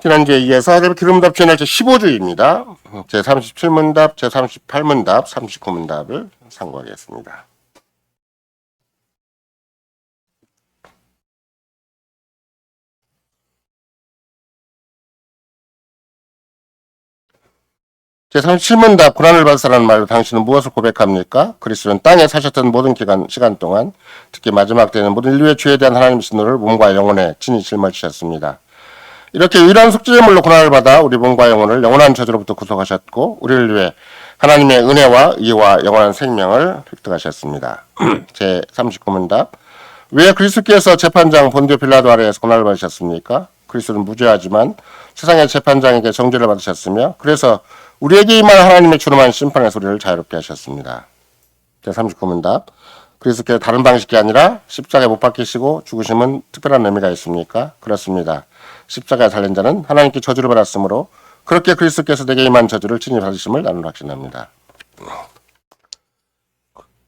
지난주에 이어서 기름답 주연할 제15주입니다. 제37문답, 제38문답, 39문답을 상고하겠습니다. 제37문답, 고난을 받으라는 말로 당신은 무엇을 고백합니까? 그리스도는 땅에 사셨던 모든 시간 동안, 특히 마지막 때는 모든 인류의 죄에 대한 하나님의 진노를 몸과 영혼에 친히 짊어지셨습니다. 이렇게 유일한 속죄제물로 고난을 받아 우리 몸과 영혼을 영원한 저주로부터 구속하셨고 우리를 위해 하나님의 은혜와 의와 영원한 생명을 획득하셨습니다. 제39문답, 왜 그리스도께서 재판장 본디오 빌라도 아래에서 고난을 받으셨습니까? 그리스도는 무죄하지만 세상의 재판장에게 정죄를 받으셨으며 그래서 우리에게 임한 하나님의 주름한 심판의 소리를 자유롭게 하셨습니다. 제39문답, 그리스도께서 다른 방식이 아니라 십자가에 못 박히시고 죽으심은 특별한 의미가 있습니까? 그렇습니다. 십자가에 달린 자는 하나님께 저주를 받았으므로 그렇게 그리스도께서 내게 임한 저주를 친히 받으심을 나는 확신합니다.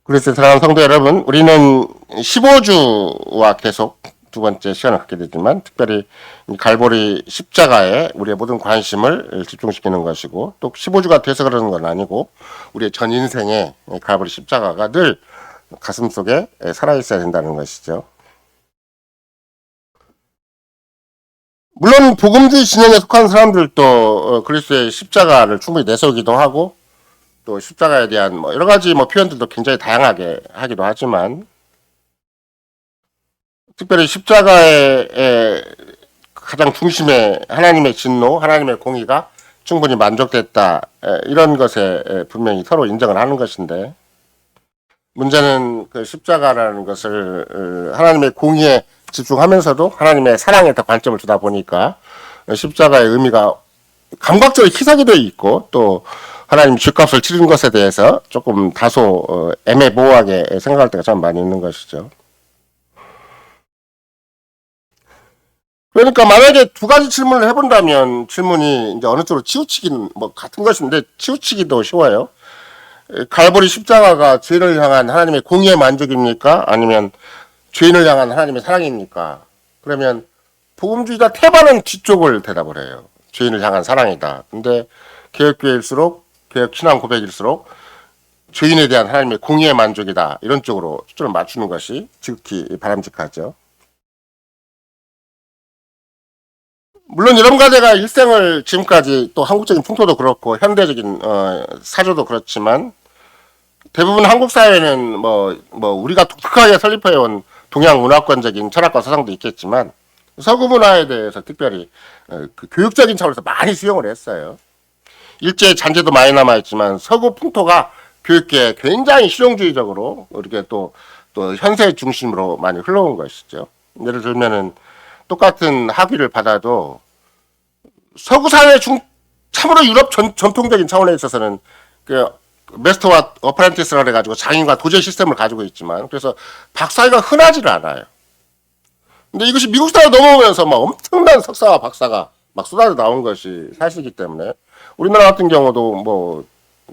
그리스도의 사랑하는 성도 여러분, 우리는 15주와 계속 두 번째 시간을 갖게 되지만 특별히 갈보리 십자가에 우리의 모든 관심을 집중시키는 것이고 또 15주가 돼서 그러는 건 아니고 우리의 전 인생에 갈보리 십자가가 늘 가슴속에 살아있어야 된다는 것이죠. 물론 복음주의 진영에 속한 사람들도 그리스도의 십자가를 충분히 내세우기도 하고 또 십자가에 대한 여러 가지 표현들도 굉장히 다양하게 하기도 하지만 특별히 십자가의 가장 중심에 하나님의 진노, 하나님의 공의가 충분히 만족됐다 이런 것에 분명히 서로 인정을 하는 것인데 문제는 그 십자가라는 것을 하나님의 공의에 집중하면서도 하나님의 사랑에 더 관점을 두다 보니까 십자가의 의미가 감각적으로 희석이 되어 있고 또 하나님 죗값을 치른 것에 대해서 조금 다소 애매모호하게 생각할 때가 참 많이 있는 것이죠. 그러니까 만약에 두 가지 질문을 해본다면 질문이 이제 어느 쪽으로 치우치기는 같은 것인데 치우치기도 쉬워요. 갈보리 십자가가 죄인을 향한 하나님의 공의의 만족입니까? 아니면 죄인을 향한 하나님의 사랑입니까? 그러면 복음주의자 태반은 뒤쪽을 대답을 해요. 죄인을 향한 사랑이다. 근데 개혁교회일수록 개혁 신앙 고백일수록 죄인에 대한 하나님의 공의의 만족이다. 이런 쪽으로 초점을 맞추는 것이 지극히 바람직하죠. 물론 이런 과제가 일생을 지금까지 또 한국적인 풍토도 그렇고 현대적인 사조도 그렇지만 대부분 한국 사회는 우리가 독특하게 설립해온 동양 문화권적인 철학과 사상도 있겠지만 서구 문화에 대해서 특별히 그 교육적인 차원에서 많이 수용을 했어요. 일제 잔재도 많이 남아있지만 서구 풍토가 교육계에 굉장히 실용주의적으로 이렇게 또 현세 중심으로 많이 흘러온 것이죠. 예를 들면은 똑같은 학위를 받아도 서구 사회 참으로 유럽 전통적인 차원에 있어서는 그 메스터와 어프렌티스라 그래가지고 장인과 도제 시스템을 가지고 있지만 그래서 박사가 흔하지를 않아요. 근데 이것이 미국 사회로 넘어오면서 엄청난 석사와 박사가 쏟아져 나온 것이 사실이기 때문에 우리나라 같은 경우도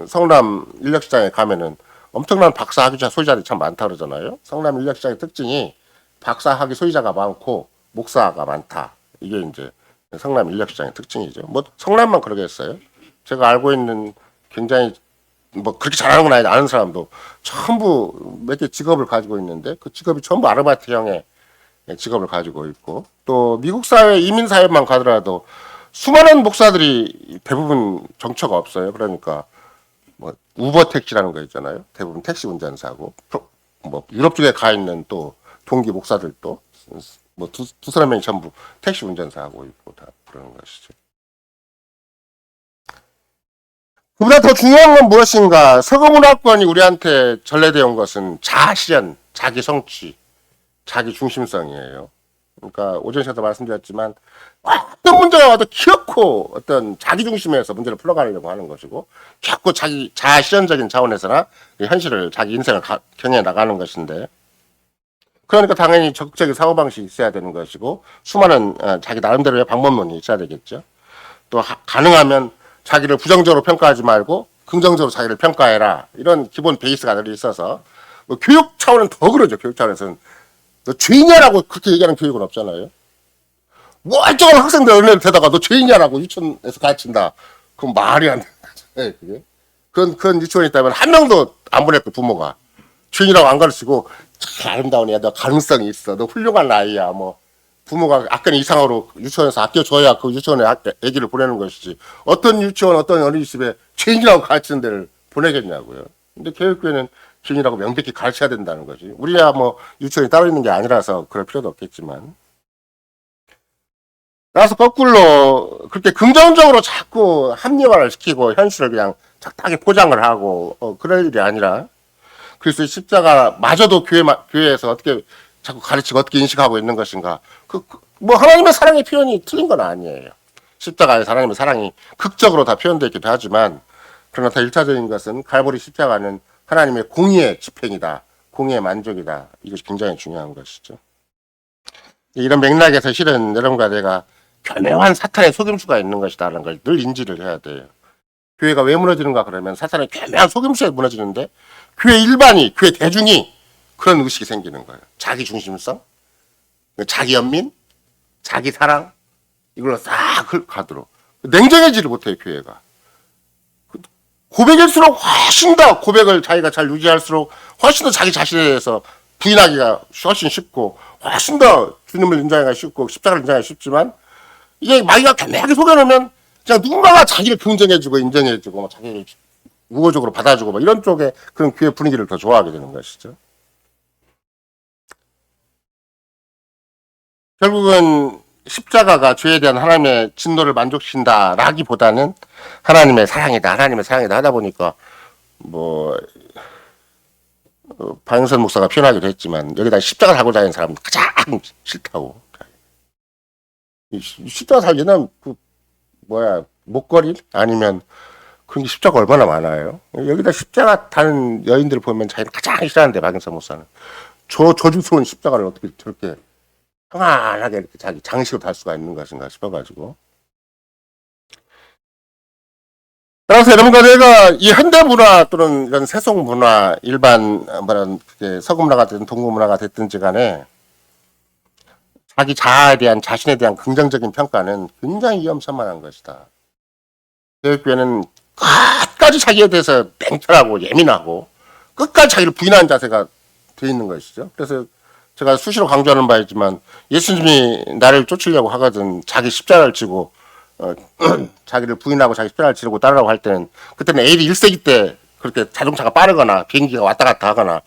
성남 인력시장에 가면은 엄청난 박사 학위자 소유자들이 참 많다 그러잖아요. 성남 인력시장의 특징이 박사 학위 소유자가 많고 목사가 많다. 이게 이제 성남 인력시장의 특징이죠. 성남만 그러겠어요. 제가 알고 있는 굉장히 그렇게 잘하는 건 아닌데 아는 사람도 전부 몇 개 직업을 가지고 있는데 그 직업이 전부 아르바이트형의 직업을 가지고 있고 또 미국 사회 이민 사회만 가더라도 수많은 목사들이 대부분 정처가 없어요. 그러니까 우버 택시라는 거 있잖아요. 대부분 택시 운전사고 유럽 쪽에 가 있는 또 동기 목사들도 두세 명이 전부 택시 운전사하고 있고 다 그러는 것이죠. 그보다 더 중요한 건 무엇인가? 서구 문화권이 우리한테 전래되어 온 것은 자아실현, 자기 성취, 자기 중심성이에요. 그러니까 오전 시간에도 말씀드렸지만 어떤 문제가 와도 기어코 어떤 자기 중심에서 문제를 풀어가려고 하는 것이고 자꾸 자기 자아실현적인 차원에서나 현실을 자기 인생을 경영해 나가는 것인데 그러니까 당연히 적극적인 사고방식이 있어야 되는 것이고 수많은 자기 나름대로의 방법론이 있어야 되겠죠. 또 가능하면 자기를 부정적으로 평가하지 말고 긍정적으로 자기를 평가해라. 이런 기본 베이스가 늘 있어서 교육 차원은 더 그러죠. 교육 차원에서는 너 죄인이라고 그렇게 얘기하는 교육은 없잖아요. 멀쩡한 학생들 어린애를 데다가 너 죄인이야라고 유치원에서 가르친다. 그건 말이 안 되는 거죠. 그게. 그런 유치원이 있다면 한 명도 안 보냈고 부모가 죄인이라고 안 가르치고 참 아름다운 애야. 너 가능성이 있어. 너 훌륭한 아이야. 뭐 부모가 아끼는 이상으로 유치원에서 아껴줘야 그 유치원에 애기를 보내는 것이지. 어떤 유치원, 어떤 어린이집에 죄인이라고 가르치는 데를 보내겠냐고요. 근데 교육부에는 죄인이라고 명백히 가르쳐야 된다는 거지. 우리야 뭐 유치원이 따로 있는 게 아니라서 그럴 필요도 없겠지만. 따라서 거꾸로 그렇게 긍정적으로 자꾸 합리화를 시키고 현실을 그냥 적당히 포장을 하고 그럴 일이 아니라 그리스도의 십자가마저도 교회에서 어떻게 자꾸 가르치고 어떻게 인식하고 있는 것인가. 뭐 하나님의 사랑의 표현이 틀린 건 아니에요. 십자가에서 하나님의 사랑이 극적으로 다 표현되어 있기도 하지만 그러나 더 1차적인 것은 갈보리 십자가는 하나님의 공의의 집행이다. 공의의 만족이다. 이것이 굉장히 중요한 것이죠. 이런 맥락에서 실은 여러분과 내가 교묘한 사탄의 속임수가 있는 것이다라는 걸 늘 인지를 해야 돼요. 교회가 왜 무너지는가 그러면 사탄의 교묘한 속임수에 무너지는데 교회 일반이, 교회 대중이 그런 의식이 생기는 거예요. 자기 중심성, 자기 연민, 자기 사랑 이걸로 싹 가도록 냉정해지를 못해요. 교회가. 고백일수록 훨씬 더 고백을 자기가 잘 유지할수록 훨씬 더 자기 자신에 대해서 부인하기가 훨씬 쉽고 훨씬 더 주님을 인정하기가 쉽고 십자가를 인정하기가 쉽지만 이게 마귀가 교묘하게 속여놓으면 그냥 누군가가 자기를 긍정해주고 인정해주고 자기를 우호적으로 받아주고 이런 쪽에 그런 교회 분위기를 더 좋아하게 되는 것이죠. 결국은 십자가가 죄에 대한 하나님의 진노를 만족시킨다라기보다는 하나님의 사랑이다 하다 보니까 뭐 박영선 목사가 표현하기도 했지만 여기다 십자가 달고 다니는 사람은 가장 싫다고. 십자가 달리는 목걸이 아니면 그런 게 십자가 얼마나 많아요. 여기다 십자가 다는 여인들을 보면 자기는 가장 싫어하는데 박영선 목사는 저 저주스러운 십자가를 어떻게 저렇게 평안하게 이렇게 자기 장식으로 달 수가 있는 것인가 싶어가지고. 따라서 여러분과 내가 이 현대 문화 또는 이런 세속 문화, 일반 서구 문화가 됐든 동구 문화가 됐든지 간에 자기 자아에 대한 자신에 대한 긍정적인 평가는 굉장히 위험천만한 것이다. 교육교회는 끝까지 자기에 대해서 냉철하고 예민하고 끝까지 자기를 부인하는 자세가 돼 있는 것이죠. 그래서 제가 수시로 강조하는 바이지만 예수님이 나를 쫓으려고 하거든 자기 십자가를 지고 자기를 부인하고 자기 십자가를 지르고 따르라고 할 때는 그때는 AD 1세기 때 그렇게 자동차가 빠르거나 비행기가 왔다 갔다 하거나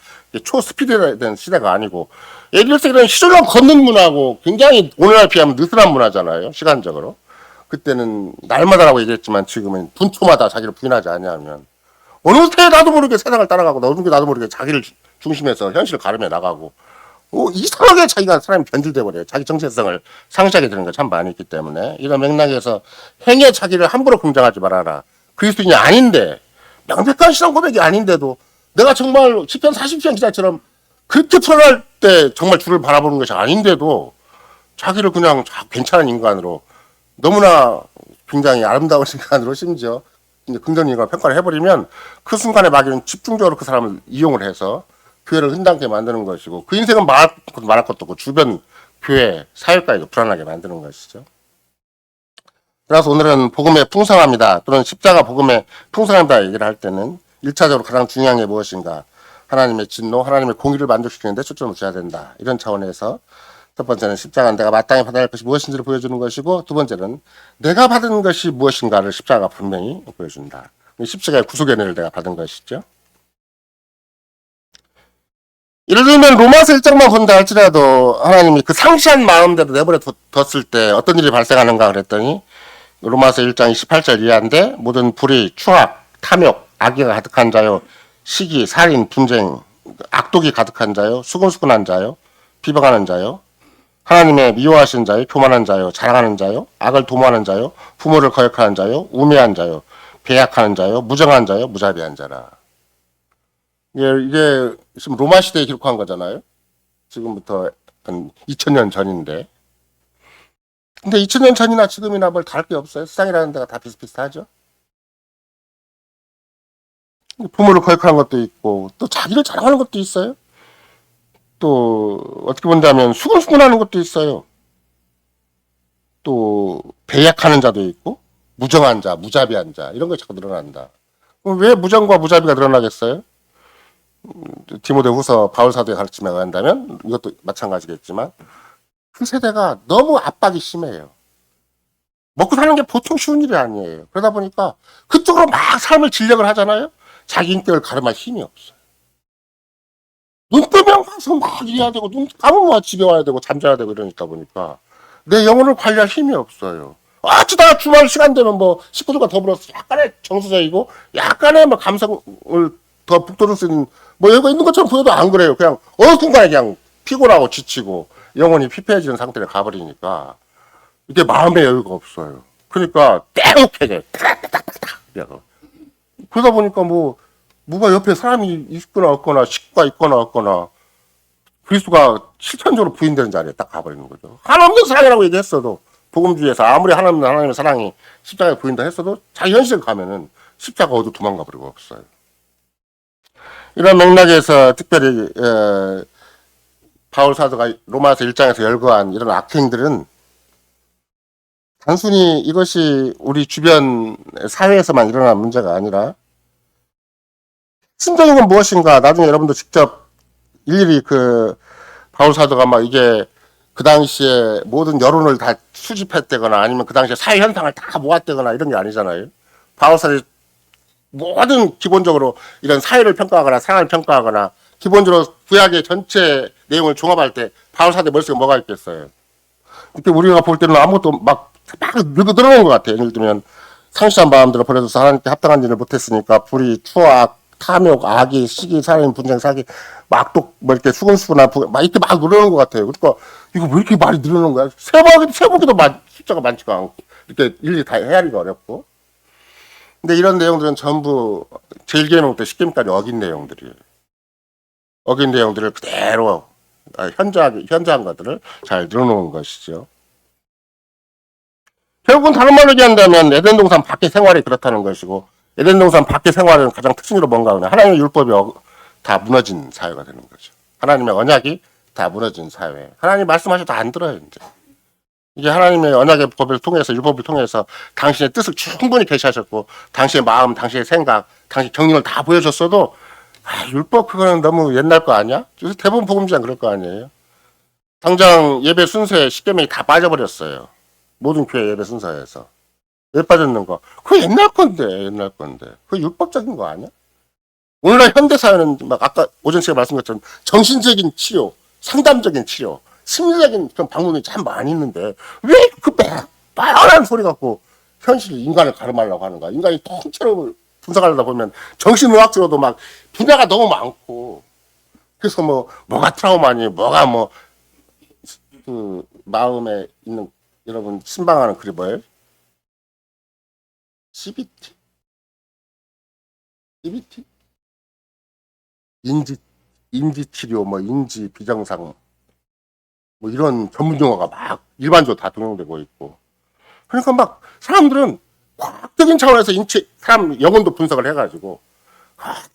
초스피드된 시대가 아니고 AD 1세기는 시절로 걷는 문화고 굉장히 오늘날 비하면 느슨한 문화잖아요. 시간적으로. 그때는 날마다라고 얘기했지만 지금은 분초마다 자기를 부인하지 않냐면 어느 때 나도 모르게 세상을 따라가고 어느 때 나도 모르게 자기를 중심에서 현실을 가르며 나가고 이상하게 자기가 사람이 변질돼 버려요. 자기 정체성을 상실하게 되는 거 참 많이 있기 때문에 이런 맥락에서 행위의 자기를 함부로 긍정하지 말아라. 그리스도인이 아닌데 명백한 신앙 고백이 아닌데도 내가 정말 시편 40편 기자처럼 그렇게 풀어날 때 정말 주를 바라보는 것이 아닌데도 자기를 그냥 괜찮은 인간으로 너무나 굉장히 아름다운 인간으로 심지어 긍정적인 평가를 해버리면 그 순간에 마귀는 집중적으로 그 사람을 이용을 해서 교회를 흔당케 만드는 것이고 그 인생은 말할 것도 없고 주변 교회 사회까지도 불안하게 만드는 것이죠. 그래서 오늘은 복음의 풍성함이다 또는 십자가 복음의 풍성함이다 얘기를 할 때는 1차적으로 가장 중요한 게 무엇인가 하나님의 진노 하나님의 공의를 만족시키는 데 초점을 둬야 된다 이런 차원에서 첫 번째는 십자가는 내가 마땅히 받아야 할 것이 무엇인지를 보여주는 것이고 두 번째는 내가 받은 것이 무엇인가를 십자가가 분명히 보여준다. 십자가의 구속의 은혜를 내가 받은 것이죠. 예를 들면 로마서 1장만 본다 할지라도 하나님이 그 상시한 마음대로 내버려 뒀을 때 어떤 일이 발생하는가 그랬더니 로마서 1장 28절 이하인데 모든 불의, 추악, 탐욕, 악의가 가득한 자요, 시기, 살인, 분쟁, 악독이 가득한 자요, 수근수근한 자요, 비방하는 자요, 하나님의 미워하시는 자요, 교만한 자요, 자랑하는 자요, 악을 도모하는 자요, 부모를 거역하는 자요, 우매한 자요, 배약하는 자요, 무정한 자요, 무자비한 자라. 이게 지금 로마 시대에 기록한 거잖아요. 지금부터 한 2000년 전인데. 근데 2000년 전이나 지금이나 뭘 다를 게 없어요. 세상이라는 데가 다 비슷비슷하죠. 부모를 거역하는 것도 있고 또 자기를 자랑하는 것도 있어요. 또 어떻게 본다면 수근수근하는 것도 있어요. 또 배약하는 자도 있고 무정한 자, 무자비한 자 이런 게 자꾸 늘어난다. 그럼 왜 무정과 무자비가 늘어나겠어요? 디모데후서 바울 사도의 가르침에 의한다면 이것도 마찬가지겠지만 그 세대가 너무 압박이 심해요. 먹고 사는 게 보통 쉬운 일이 아니에요. 그러다 보니까 그쪽으로 막 삶을 진력을 하잖아요. 자기 인격을 가름할 힘이 없어요. 눈 뜨면 가서 막 일해야 되고 눈 감으면 집에 와야 되고 잠자야 되고 이러니까 보니까 내 영혼을 관리할 힘이 없어요. 어쩌다가 주말 시간 되면 뭐 식구들과 더불어서 약간의 정서적이고 약간의 뭐 감성을 더 북돋을 수 있는 뭐 여유가 있는 것처럼 보여도 안 그래요. 그냥 어느 순간에 그냥 피곤하고 지치고 영혼이 피폐해지는 상태로 가버리니까 이게 마음의 여유가 없어요. 그러니까 땡혹해져요. 그러다 보니까 뭐가 옆에 사람이 있거나 없거나 식구가 있거나 없거나 그리스도가 실천적으로 부인되는 자리에 딱 가버리는 거죠. 하나없는 사랑이라고 얘기했어도 복음주의에서 아무리 하나없는 하나님의 사랑이 십자가에 부인다 했어도 자기 현실 가면은 십자가 어디 도망가 버리고 없어요. 이런 맥락에서 특별히 바울 사도가 로마서 1장에서 열거한 이런 악행들은 단순히 이것이 우리 주변 사회에서만 일어난 문제가 아니라 핵심적인 건 무엇인가 나중에 여러분도 직접 일일이 그 바울 사도가 막 이게 그 당시에 모든 여론을 다 수집했다거나 아니면 그 당시에 사회 현상을 다 모았다거나 이런 게 아니잖아요. 바울 사도의 모든 기본적으로 이런 사회를 평가하거나 상황을 평가하거나 기본적으로 구약의 전체 내용을 종합할 때 바울 사도의 머릿속에 뭐가 있겠어요. 그때 우리가 볼 때는 아무것도 막 늙어 들어오는 것 같아요. 예를 들면 상실한 마음대로 버려져서 하나님께 합당한 일을 못했으니까 불의, 추악, 탐욕, 악의, 시기, 살인, 분쟁, 사기, 막독, 뭐 이렇게 수근수근한 막 이렇게 막 늘어나는 것 같아요. 그러니까 이거 왜 이렇게 말이 늘어나는 거야? 세보기도 숫자가 많지가 않고 이렇게 일일이 다 헤아리기가 어렵고. 근데 이런 내용들은 전부 제1계명부터 10계명까지 어긴 내용들이에요. 어긴 내용들을 그대로 현저한 것들을 잘 늘어놓은 것이죠. 결국은 다른 말로 얘기한다면 에덴 동산 밖의 생활이 그렇다는 것이고 에덴 동산 밖의 생활은 가장 특징으로 뭔가 하면 하나님의 율법이 다 무너진 사회가 되는 거죠. 하나님의 언약이 다 무너진 사회. 하나님 말씀하셔도 안 들어요. 이제 이게 하나님의 언약의 법을 통해서 율법을 통해서 당신의 뜻을 충분히 계시하셨고 당신의 마음, 당신의 생각, 당신의 경륜을 다 보여줬어도 율법 그거는 너무 옛날 거 아니야? 그래서 대부분 복음주의는 그럴 거 아니에요. 당장 예배 순서에 10계명이 다 빠져버렸어요. 모든 교회 예배 순서에서. 왜 빠졌는 거? 그거 옛날 건데. 그거 율법적인 거 아니야? 오늘날 현대사회는 막 아까 오전 씨가 말씀하신 것처럼 정신적인 치료, 상담적인 치료, 심리적인 그런 방법이 참 많이 있는데 왜 그 뻔한 소리 갖고 현실 인간을 가름하려고 하는 거야? 인간이 통째로 분석하려다 보면 정신의학적으로도 막 분야가 너무 많고 그래서 뭐가 트라우마니 뭐가 그 마음에 있는 여러분 신방하는 글이 뭐예요? CBT? CBT? 인지 치료, 인지 비정상, 이런 전문 용어가 막 일반적으로 다 통용되고 있고. 그러니까 막 사람들은 과학적인 차원에서 사람 영혼도 분석을 해가지고,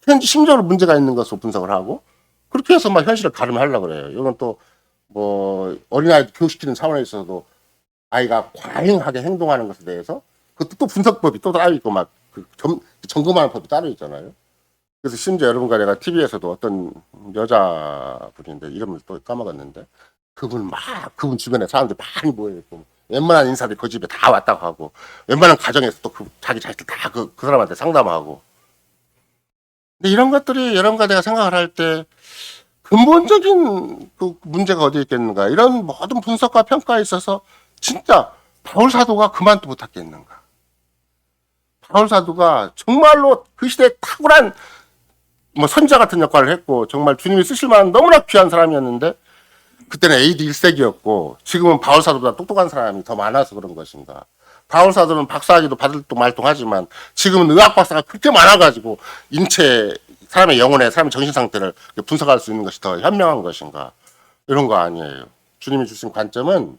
현재 심리적으로 문제가 있는 것으로 분석을 하고, 그렇게 해서 막 현실을 가름하려고 그래요. 이건 또, 어린아이 교육시키는 차원에 있어서도 아이가 과잉하게 행동하는 것에 대해서 그것도 또 분석법이 또 따로 있고 점검하는 법이 따로 있잖아요. 그래서 심지어 여러분과 내가 TV에서도 어떤 여자분인데 이름을 또 까먹었는데 그분 주변에 사람들이 많이 모여있고 웬만한 인사들이 그 집에 다 왔다고 하고 웬만한 가정에서 또 자기 자식들 다 그 사람한테 상담하고 근데 이런 것들이 여러분과 내가 생각을 할 때 근본적인 그 문제가 어디에 있겠는가 이런 모든 분석과 평가에 있어서 진짜 바울 사도가 그만도 못했겠는가 바울 사도가 정말로 그 시대에 탁월한 선자 같은 역할을 했고 정말 주님이 쓰실 만한 너무나 귀한 사람이었는데 그때는 AD 1세기였고 지금은 바울 사도보다 똑똑한 사람이 더 많아서 그런 것인가. 바울 사도는 박사학위도 받을 또 말동하지만 지금은 의학 박사가 그렇게 많아가지고 사람의 영혼에 사람의 정신 상태를 분석할 수 있는 것이 더 현명한 것인가. 이런 거 아니에요. 주님이 주신 관점은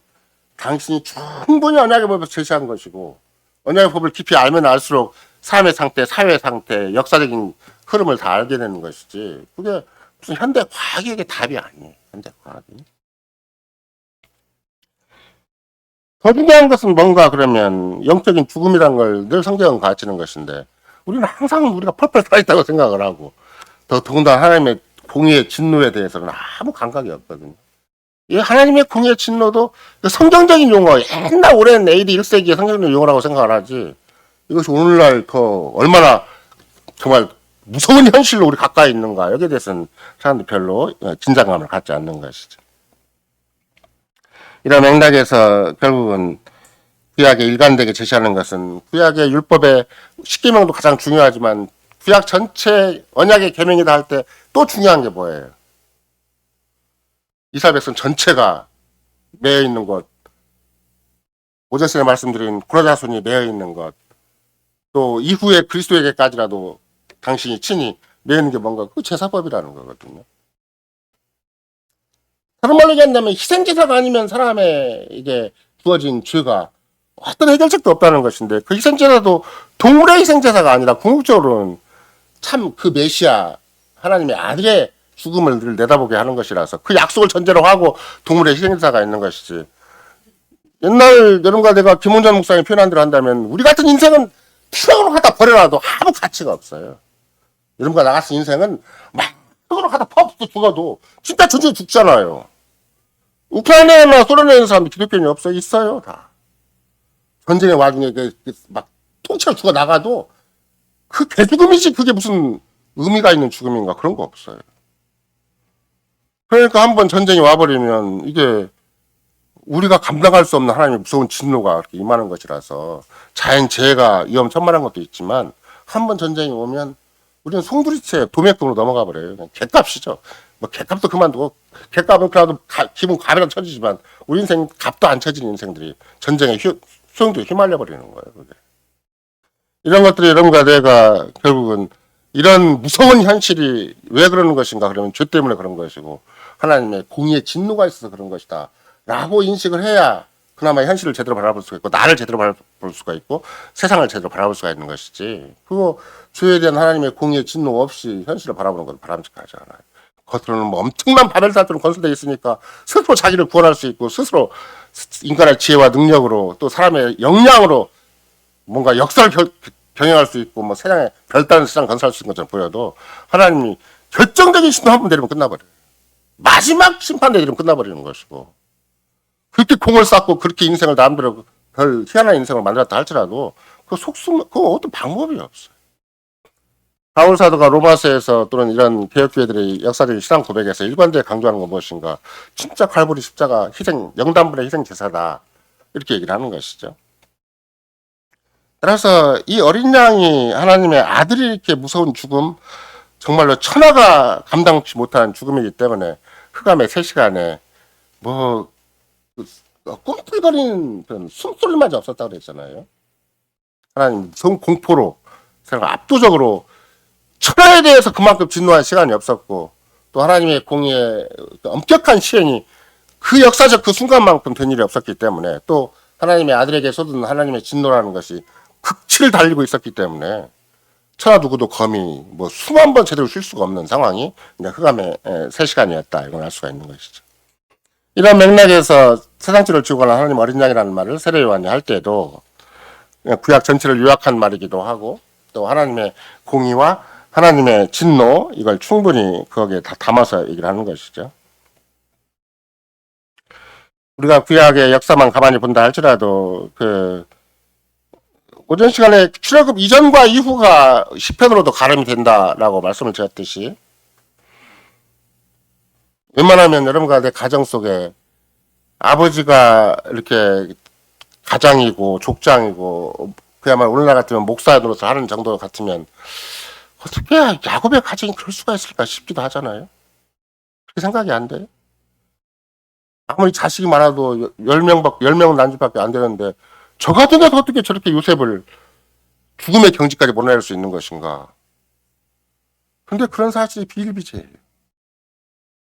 당신이 충분히 언약의 법을 제시한 것이고 언약의 법을 깊이 알면 알수록 삶의 상태, 사회 상태, 역사적인 흐름을 다 알게 되는 것이지 그게 무슨 현대 과학의 답이 아니에요. 현대 과학이. 더 중요한 것은 뭔가 그러면 영적인 죽음이란 걸 늘 성경은 가르치는 것인데 우리는 항상 우리가 펄펄 살아있다고 생각을 하고 더군다나 하나님의 공의의 진노에 대해서는 아무 감각이 없거든요. 이 하나님의 공의의 진노도 성경적인 용어, 옛날 오랜 AD 1세기의 성경적인 용어라고 생각을 하지 이것이 오늘날 더 얼마나 정말 무서운 현실로 우리 가까이 있는가 여기에 대해서는 사람들이 별로 긴장감을 갖지 않는 것이죠. 이런 맥락에서 결국은 구약에 일관되게 제시하는 것은 구약의 율법의 십계명도 가장 중요하지만 구약 전체 언약의 계명이다 할 때 또 중요한 게 뭐예요? 이스라엘 백성 전체가 매여 있는 것, 모세스에 말씀드린 고라자손이 매여 있는 것, 또 이후에 그리스도에게까지라도 당신이 친히 매여 있는 게 뭔가 그 제사법이라는 거거든요. 다른 말로 얘기한다면 희생제사가 아니면 사람의 이게 주어진 죄가 어떤 해결책도 없다는 것인데 그 희생제사도 동물의 희생제사가 아니라 궁극적으로는 참 그 메시아 하나님의 아들의 죽음을 늘 내다보게 하는 것이라서 그 약속을 전제로 하고 동물의 희생제사가 있는 것이지. 옛날 여러분과 내가 김원전 목사님이 표현한 대로 한다면 우리 같은 인생은 트럭으로 갖다 버려놔도 아무 가치가 없어요. 여러분과 나 같은 인생은 막 트럭으로 갖다 퍼붓고 죽어도 진짜 전쟁에 죽잖아요. 우크라이나나 소련에 있는 사람들 기독교인이 없어요? 있어요, 다. 전쟁의 와중에 막 통째로 죽어 나가도 그 개죽음이지 그게 무슨 의미가 있는 죽음인가 그런 거 없어요. 그러니까 한번 전쟁이 와버리면 이게 우리가 감당할 수 없는 하나님의 무서운 진노가 이렇게 임하는 것이라서 자연재해가 위험천만한 것도 있지만 한번 전쟁이 오면 우리는 송두리째 도매금으로 넘어가 버려요. 그냥 갯값이죠. 뭐 갯값도 그만두고 갯값은 그래도 기분 가벼다 쳐지지만 우리 인생 값도 안 쳐진 인생들이 전쟁에 소용돌이 휘말려 버리는 거예요. 그게. 이런 것들이 여러분과 내가 결국은 이런 무서운 현실이 왜 그러는 것인가 그러면 죄 때문에 그런 것이고 하나님의 공의의 진노가 있어서 그런 것이다 라고 인식을 해야 그나마 현실을 제대로 바라볼 수가 있고 나를 제대로 바라볼 수가 있고 세상을 제대로 바라볼 수가 있는 것이지 그거 죄에 대한 하나님의 공의의 진노 없이 현실을 바라보는 건 바람직하지 않아요. 겉으로는 뭐 엄청난 바벨탑처럼 건설되어 있으니까 스스로 자기를 구원할 수 있고 스스로 인간의 지혜와 능력으로 또 사람의 역량으로 뭔가 역사를 경영할 수 있고 뭐 세상에 별다른 세상 건설할 수 있는 것처럼 보여도 하나님이 결정적인 신호 한 번 내리면 끝나버려요. 마지막 심판 내리면 끝나버리는 것이고 그렇게 공을 쌓고 그렇게 인생을 나름대로 별 희한한 인생을 만들었다 할지라도 그 속숨 그 어떤 방법이 없어요. 바울 사도가 로마서에서 또는 이런 개혁교회들의 역사적인 신앙 고백에서 일관되게 강조하는 건 무엇인가? 진짜 칼보리 십자가 희생 영단불의 희생 제사다 이렇게 얘기를 하는 것이죠. 따라서 이 어린 양이 하나님의 아들이 이렇게 무서운 죽음 정말로 천하가 감당치 못한 죽음이기 때문에 흑암의 3시간에 뭐 꿈틀거리는 그런 숨소리마저 없었다고 그랬잖아요. 하나님 무서운 공포로 제가 압도적으로 천하에 대해서 그만큼 진노한 시간이 없었고 또 하나님의 공의의 엄격한 시행이 그 역사적 그 순간만큼 된 일이 없었기 때문에 또 하나님의 아들에게 쏟은 하나님의 진노라는 것이 극치를 달리고 있었기 때문에 천하 누구도 검이 뭐 수만 번 제대로 쉴 수가 없는 상황이 흑암의 3시간이었다 이걸 알 수가 있는 것이죠. 이런 맥락에서 세상죄를 지고 가는 하나님 어린 양이라는 말을 세례 요한이 할 때도 구약 전체를 요약한 말이기도 하고 또 하나님의 공의와 하나님의 진노 이걸 충분히 거기에 다 담아서 얘기를 하는 것이죠. 우리가 구약의 역사만 가만히 본다 할지라도 그 오전 시간에 출애굽 이전과 이후가 시편으로도 가름이 된다라고 말씀을 드렸듯이 웬만하면 여러분과 내 가정 속에 아버지가 이렇게 가장이고 족장이고 그야말로 오늘날 같으면 목사 노릇을 하는 정도 같으면 어떻게 야곱의 가정이 그럴 수가 있을까 싶기도 하잖아요. 그렇게 생각이 안 돼요. 아무리 자식이 많아도 10명 난주밖에 안 되는데 저 같은 데서 어떻게 저렇게 요셉을 죽음의 경지까지 몰아낼 수 있는 것인가. 근데 그런 사실이 비일비재해요.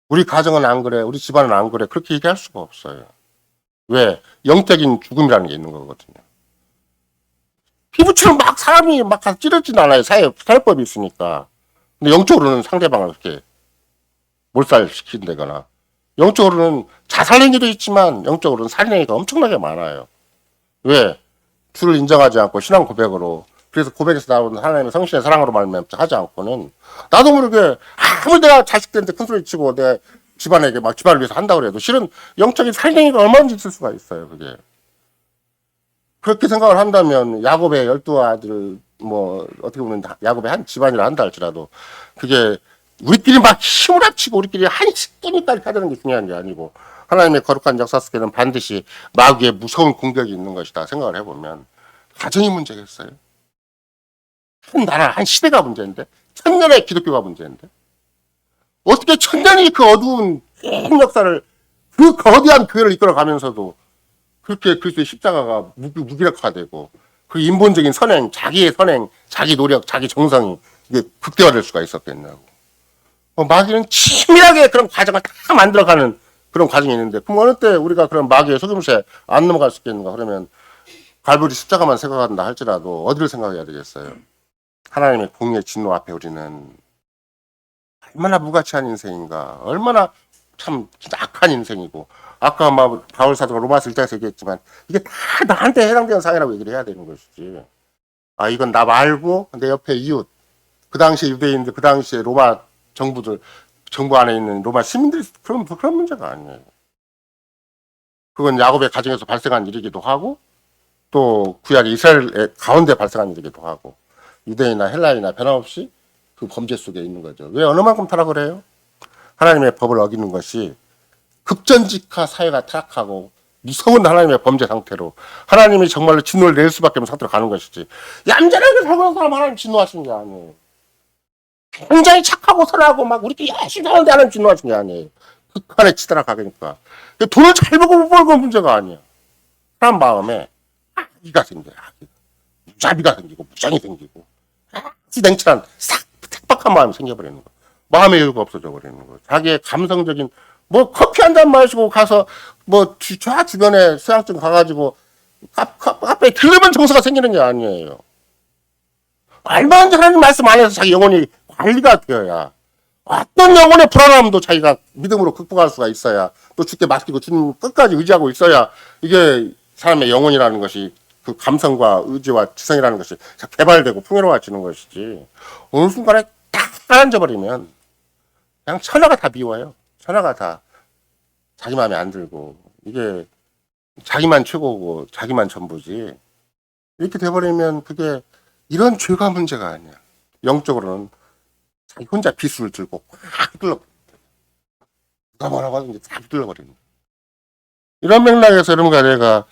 우리 가정은 안 그래, 우리 집안은 안 그래 그렇게 얘기할 수가 없어요. 왜? 영적인 죽음이라는 게 있는 거거든요. 피부처럼 막 사람이 막 가서 찌르진 않아요. 사회법이 있으니까. 근데 영적으로는 상대방을 이렇게 몰살시킨다거나 영적으로는 자살 행위도 있지만 영적으로는 살인 행위가 엄청나게 많아요. 왜? 주를 인정하지 않고 신앙 고백으로, 그래서 고백에서 나오는 하나님의 성신의 사랑으로 말미암지 하지 않고는, 나도 모르게 아무리 내가 자식들한테 큰소리 치고 내 집안에게 막 집안을 위해서 한다고 해도 실은 영적인 살갱이가 얼마든지 있을 수가 있어요. 그게 그렇게 생각을 한다면 야곱의 12아들 뭐 어떻게 보면 야곱의 한 집안이라 한다 할지라도 그게 우리끼리 막 힘을 합치고 우리끼리 한 식구니까 해야 되는 게 중요한 게 아니고, 하나님의 거룩한 역사 속에는 반드시 마귀의 무서운 공격이 있는 것이다 생각을 해보면, 가정이 문제겠어요? 한 나라, 한 시대가 문제인데, 천년의 기독교가 문제인데, 어떻게 천년이 그 어두운 긴 역사를, 그 거대한 교회를 이끌어가면서도 그렇게 그리스도의 십자가가 무기력화되고, 그 인본적인 선행, 자기의 선행, 자기 노력, 자기 정성이 이게 극대화될 수가 있었겠냐고. 마귀는 치밀하게 그런 과정을 다 만들어가는 그런 과정이 있는데, 그럼 어느 때 우리가 그런 마귀의 속임수에 안 넘어갈 수 있겠는가? 그러면 갈보리 십자가만 생각한다 할지라도 어디를 생각해야 되겠어요? 하나님의 공의의 진노 앞에 우리는 얼마나 무가치한 인생인가, 얼마나 참 진짜 악한 인생이고, 아까 막 바울 사도가 로마서 1장에서 얘기했지만 이게 다 나한테 해당되는 사회라고 얘기를 해야 되는 것이지. 아, 이건 나 말고 내 옆에 이웃, 그 당시에 유대인들, 그 당시에 로마 정부 안에 있는 로마 시민들이 그런 문제가 아니에요. 그건 야곱의 가정에서 발생한 일이기도 하고, 또 구약의 이스라엘의 가운데 발생한 일이기도 하고, 유대인이나 헬라인이나 변함없이 그 범죄 속에 있는 거죠. 왜 어느 만큼 타락을 해요? 하나님의 법을 어기는 것이 급전직하 사회가 타락하고 무서운 하나님의 범죄 상태로 하나님이 정말로 진노를 낼 수밖에 없는 상태로 가는 것이지, 얌전하게 살고 있는 사람 하나님 진노하시는 게 아니에요. 굉장히 착하고 선하고 막 우리끼리 열심히 사는데 하나님 진노하시는 게 아니에요. 극한에 치달아 가니까. 돈을 잘 벌고 못 벌고 문제가 아니야. 사람 마음에 악의가 생겨요. 무자비가 생기고 무장이 생기고 아주 냉철한 싹 택박한 마음이 생겨버리는 거. 마음의 여유가 없어져 버리는 거. 자기의 감성적인 뭐 커피 한 잔 마시고 가서 뭐 좌 주변에 수양증 가가지고 카페에 들르면 정서가 생기는 게 아니에요. 얼마나 하나님 말씀 안에서 자기 영혼이 관리가 되어야, 어떤 영혼의 불안함도 자기가 믿음으로 극복할 수가 있어야, 또 주께 맡기고 주님 끝까지 의지하고 있어야 이게 사람의 영혼이라는 것이 그 감성과 의지와 지성이라는 것이 개발되고 풍요로워지는 것이지, 어느 순간에 딱 가라앉아 버리면 그냥 천하가 다 미워요. 천하가 다 자기 마음에 안 들고, 이게 자기만 최고고 자기만 전부지, 이렇게 돼버리면 그게 이런 죄가 문제가 아니야. 영적으로는 자기 혼자 비수를 들고 꽉 휘둘러, 누가 뭐라고 하든지 다 휘둘러버리는. 이런 맥락에서 여러분과 내가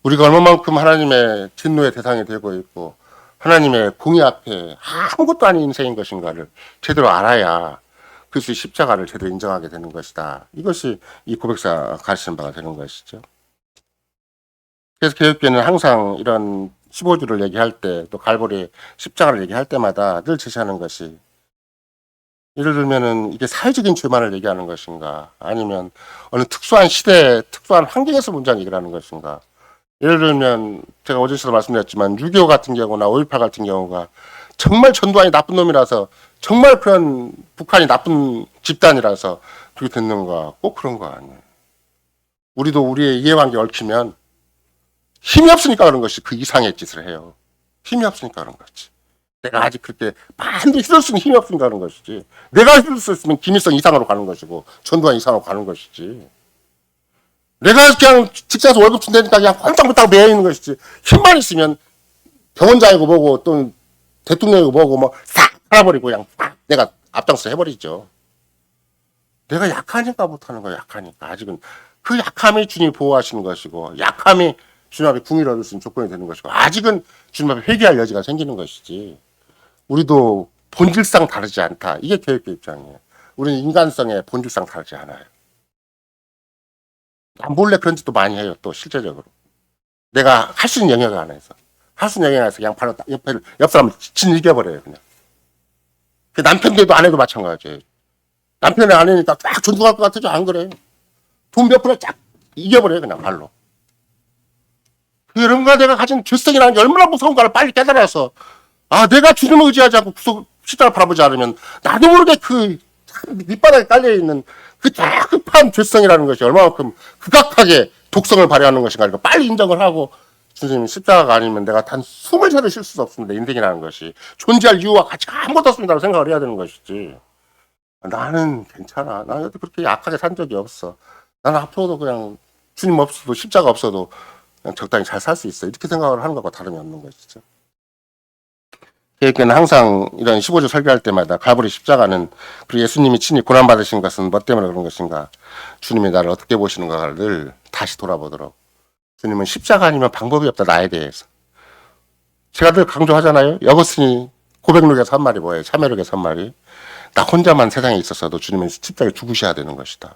우리가 얼마만큼 하나님의 진노의 대상이 되고 있고 하나님의 공의 앞에 아무것도 아닌 인생인 것인가를 제대로 알아야 그리스도의 십자가를 제대로 인정하게 되는 것이다. 이것이 이 고백사 가르치는 바가 되는 것이죠. 그래서 개혁교회는 항상 이런 15주를 얘기할 때, 또 갈보리 십자가를 얘기할 때마다 늘 제시하는 것이, 예를 들면은 이게 사회적인 죄만을 얘기하는 것인가, 아니면 어느 특수한 시대, 특수한 환경에서 문제를 얘기하는 것인가. 예를 들면 제가 어제서도 말씀드렸지만 6.25 같은 경우나 5.18 같은 경우가 정말 전두환이 나쁜 놈이라서, 정말 그런 북한이 나쁜 집단이라서 그렇게 됐는가? 꼭 그런 거 아니에요. 우리도 우리의 이해관계 얽히면 힘이 없으니까 그런 것이 그 이상의 짓을 해요. 힘이 없으니까 그런 거지. 내가 아직 그렇게 반드시 쓸 수 있는 힘이 없으니까 그런 것이지. 내가 쓸 수 있으면 김일성 이상으로 가는 것이고 전두환 이상으로 가는 것이지. 내가 그냥 직장에서 월급 준다니까 그냥 꼼짝못하고 매여 있는 것이지. 힘만 있으면 병원장이고 뭐고 또 대통령이고 뭐고 뭐 싹 팔아버리고 그냥 싹 내가 앞장서 해버리죠. 내가 약하니까 못하는 거야. 약하니까. 아직은 그 약함이 주님이 보호하시는 것이고, 약함이 주님 앞에 궁의를 얻을 수 있는 조건이 되는 것이고, 아직은 주님 앞에 회개할 여지가 생기는 것이지. 우리도 본질상 다르지 않다. 이게 교육의 입장이에요. 우리는 인간성의 본질상 다르지 않아요. 난 몰래 그런 짓도 많이 해요. 또 실제적으로 내가 할 수 있는 영역 안에서, 할 수 있는 영역 안에서 그냥 바로 옆 사람을 진이겨버려요. 그냥. 그 남편들도 아내도 마찬가지예요. 남편의 아내니까 쫙 존중할 것 같아도 안 그래요. 돈 몇 프로 쫙 이겨버려요. 그냥 발로. 여러분과 내가 가진 죄성이라는 게 얼마나 무서운가를 빨리 깨달아서, 아, 내가 주님을 의지하지 않고 십자가를 바라보지 않으면 나도 모르게 그 밑바닥에 깔려있는 그 다급한 죄성이라는 것이 얼마만큼 극악하게 독성을 발휘하는 것인가, 빨리 인정을 하고 주님 십자가가 아니면 내가 단 숨을 차도 쉴 수 없습니다. 인생이라는 것이 존재할 이유와 가치가 아무것도 없습니다라고 생각을 해야 되는 것이지. 나는 괜찮아. 나는 그렇게 약하게 산 적이 없어. 나는 앞으로도 그냥 주님 없어도 십자가 없어도 그냥 적당히 잘 살 수 있어. 이렇게 생각을 하는 것과 다름이 없는 것이죠. 그러니까 항상 이런 15주 설교할 때마다 갈보리 십자가는 그리고 예수님이 친히 고난받으신 것은 뭐 때문에 그런 것인가, 주님이 나를 어떻게 보시는가를 다시 돌아보도록. 주님은 십자가 아니면 방법이 없다, 나에 대해서. 제가 늘 강조하잖아요. 여거스니 고백록에서 한 말이 뭐예요? 참회록에서 한 말이, 나 혼자만 세상에 있었어도 주님은 십자가에 죽으셔야 되는 것이다.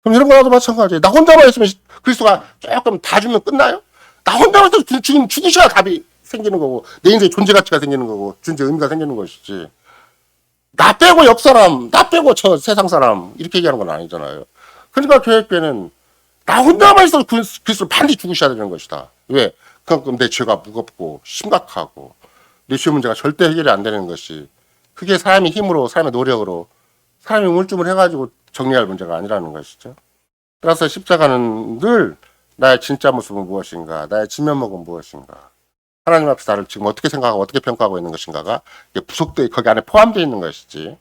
그럼 이런 거라도 마찬가지예요. 나 혼자만 있으면 그리스도가 조금 다 주면 끝나요? 나 혼자만 있어도 지금 죽으셔야 답이 생기는 거고, 내 인생에 존재 가치가 생기는 거고, 존재 의미가 생기는 것이지. 나 빼고 옆 사람, 나 빼고 저 세상 사람, 이렇게 얘기하는 건 아니잖아요. 그러니까 교회교회는 나 혼자만 있어도 그리스도 반드시 죽으셔야 되는 것이다. 왜? 그만큼 내 죄가 무겁고 심각하고 내 죄 문제가 절대 해결이 안 되는 것이, 그게 사람의 힘으로, 사람의 노력으로, 사람이 우물쭈물 해가지고 정리할 문제가 아니라는 것이죠. 따라서 십자가는 늘 나의 진짜 모습은 무엇인가, 나의 진면목은 무엇인가, 하나님 앞에서 나를 지금 어떻게 생각하고 어떻게 평가하고 있는 것인가가 부속돼, 거기 안에 포함되어 있는 것이지.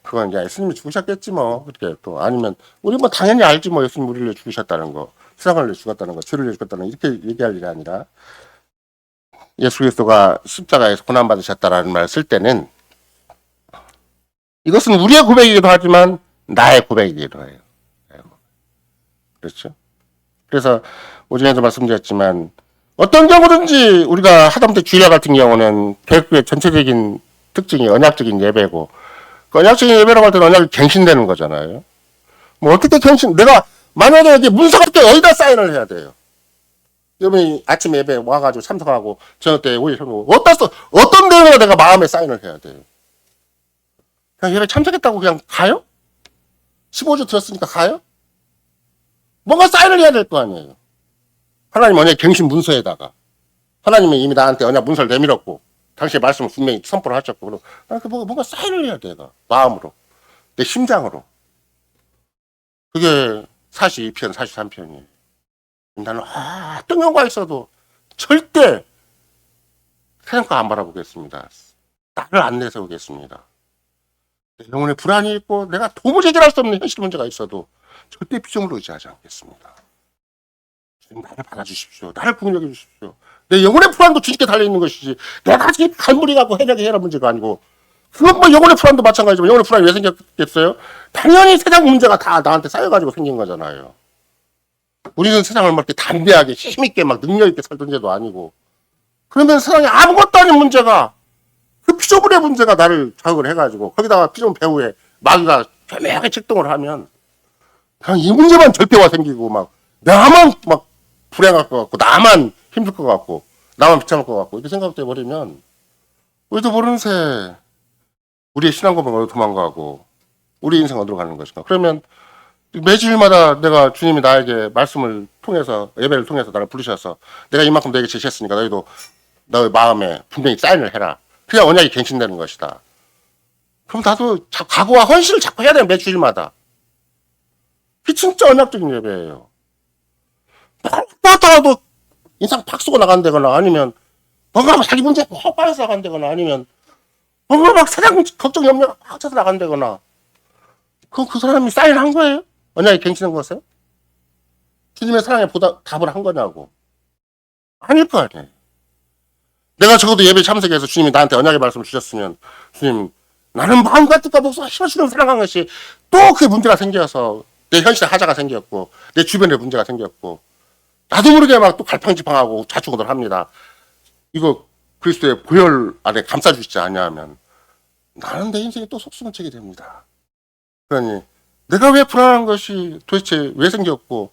그건 이제 예수님이 죽으셨겠지 뭐. 그렇게 또 아니면 우리 뭐 당연히 알지 뭐, 예수님 우리를 위해 죽으셨다는 거, 세상을 위해 죽었다는 거, 죄를 위해 죽었다는 거, 이렇게 얘기할 일이 아니라, 예수 그리스도가 십자가에서 고난 받으셨다라는 말을 쓸 때는 이것은 우리의 고백이기도 하지만 나의 고백이기도 해요. 그렇죠? 그래서 오전에도 말씀드렸지만 어떤 경우든지 우리가 하다못해 주일날 같은 경우는 교회 전체적인 특징이 언약적인 예배고, 그 언약적인 예배라고 할 때는 언약이 갱신되는 거잖아요. 뭐 어떻게 갱신, 내가 만약에 여기 문서가 때 어디다 사인을 해야 돼요? 여러분이 아침 예배 와가지고 참석하고 저녁 때 오일 하고 어떤 내용으로 내가 마음에 사인을 해야 돼요? 그냥 예배 참석했다고 그냥 가요? 15주 들었으니까 가요? 뭔가 사인을 해야 될 거 아니에요. 하나님 언약 갱신 문서에다가 하나님은 이미 나한테 언약 문서를 내밀었고 당시의 말씀을 분명히 선포를 하셨고, 그리고 뭔가 사인을 해야 돼. 내가 마음으로, 내 심장으로. 그게 42편 43편이에요 나는 어떤 경우가 있어도 절대 세상과 안 바라보겠습니다. 나를 안 내세우겠습니다. 내 영혼에 불안이 있고 내가 도무지 해결할 수 없는 현실 문제가 있어도 절대 비전으로 의지하지 않겠습니다. 주님, 나를 받아주십시오. 나를 구원해 주십시오. 내 영혼의 불안도 주님께 달려있는 것이지, 내가 지금 갈무리 갖고 해결할 문제가 아니고. 그건 뭐 영혼의 불안도 마찬가지지만, 영혼의 불안이 왜 생겼겠어요? 당연히 세상 문제가 다 나한테 쌓여가지고 생긴 거잖아요. 우리는 세상을 막 이렇게 담대하게 힘있게 막 능력있게 살던 죄도 아니고, 그러면 세상에 아무것도 아닌 문제가, 그 피조물의 문제가 나를 자극을 해가지고, 거기다가 피조물 배후에 마귀가 교묘하게 책동을 하면 그냥 이 문제만 절대화 생기고, 막 나만 막 불행할 것 같고, 나만 힘들 것 같고, 나만 비참할 것 같고, 이렇게 생각돼 버리면 우리도 모르는 새 우리의 신앙 고백은 어디로 도망가고 우리 인생 어디로 가는 것인가. 그러면 매주일마다 내가, 주님이 나에게 말씀을 통해서, 예배를 통해서 나를 부르셔서 내가 이만큼 너에게 제시했으니까 너희도 너의 마음에 분명히 사인을 해라. 그냥 언약이 갱신되는 것이다. 그럼 나도 각오와 헌신을 자꾸 해야 돼요. 매주일마다. 그게 진짜 언약적인 예배예요. 나도 인상 팍 쏘고 나간다거나, 아니면 뭔가 자기 문제에 팍 빠져서 나간다거나, 아니면 뭔가 막 세상 걱정 염려가 팍 차서 나간다거나, 그럼 그 사람이 사인한 거예요? 언약이 갱신한 것에? 주님의 사랑에 답을 한 거냐고. 아닐 거 아니에요. 내가 적어도 예배 참석해서 주님이 나한테 언약의 말씀을 주셨으면, 주님, 나는 마음과 뜻과 목숨과 힘을 주는 사랑한 것이 또 그게 문제가 생겨서 내 현실에 하자가 생겼고, 내 주변에 문제가 생겼고, 나도 모르게 막 또 갈팡질팡하고 좌충우돌 합니다. 이거 그리스도의 보혈 안에 감싸주시지 않냐면 나는 내 인생이 또 속수무책이 됩니다. 그러니 내가 왜 불안한 것이 도대체 왜 생겼고,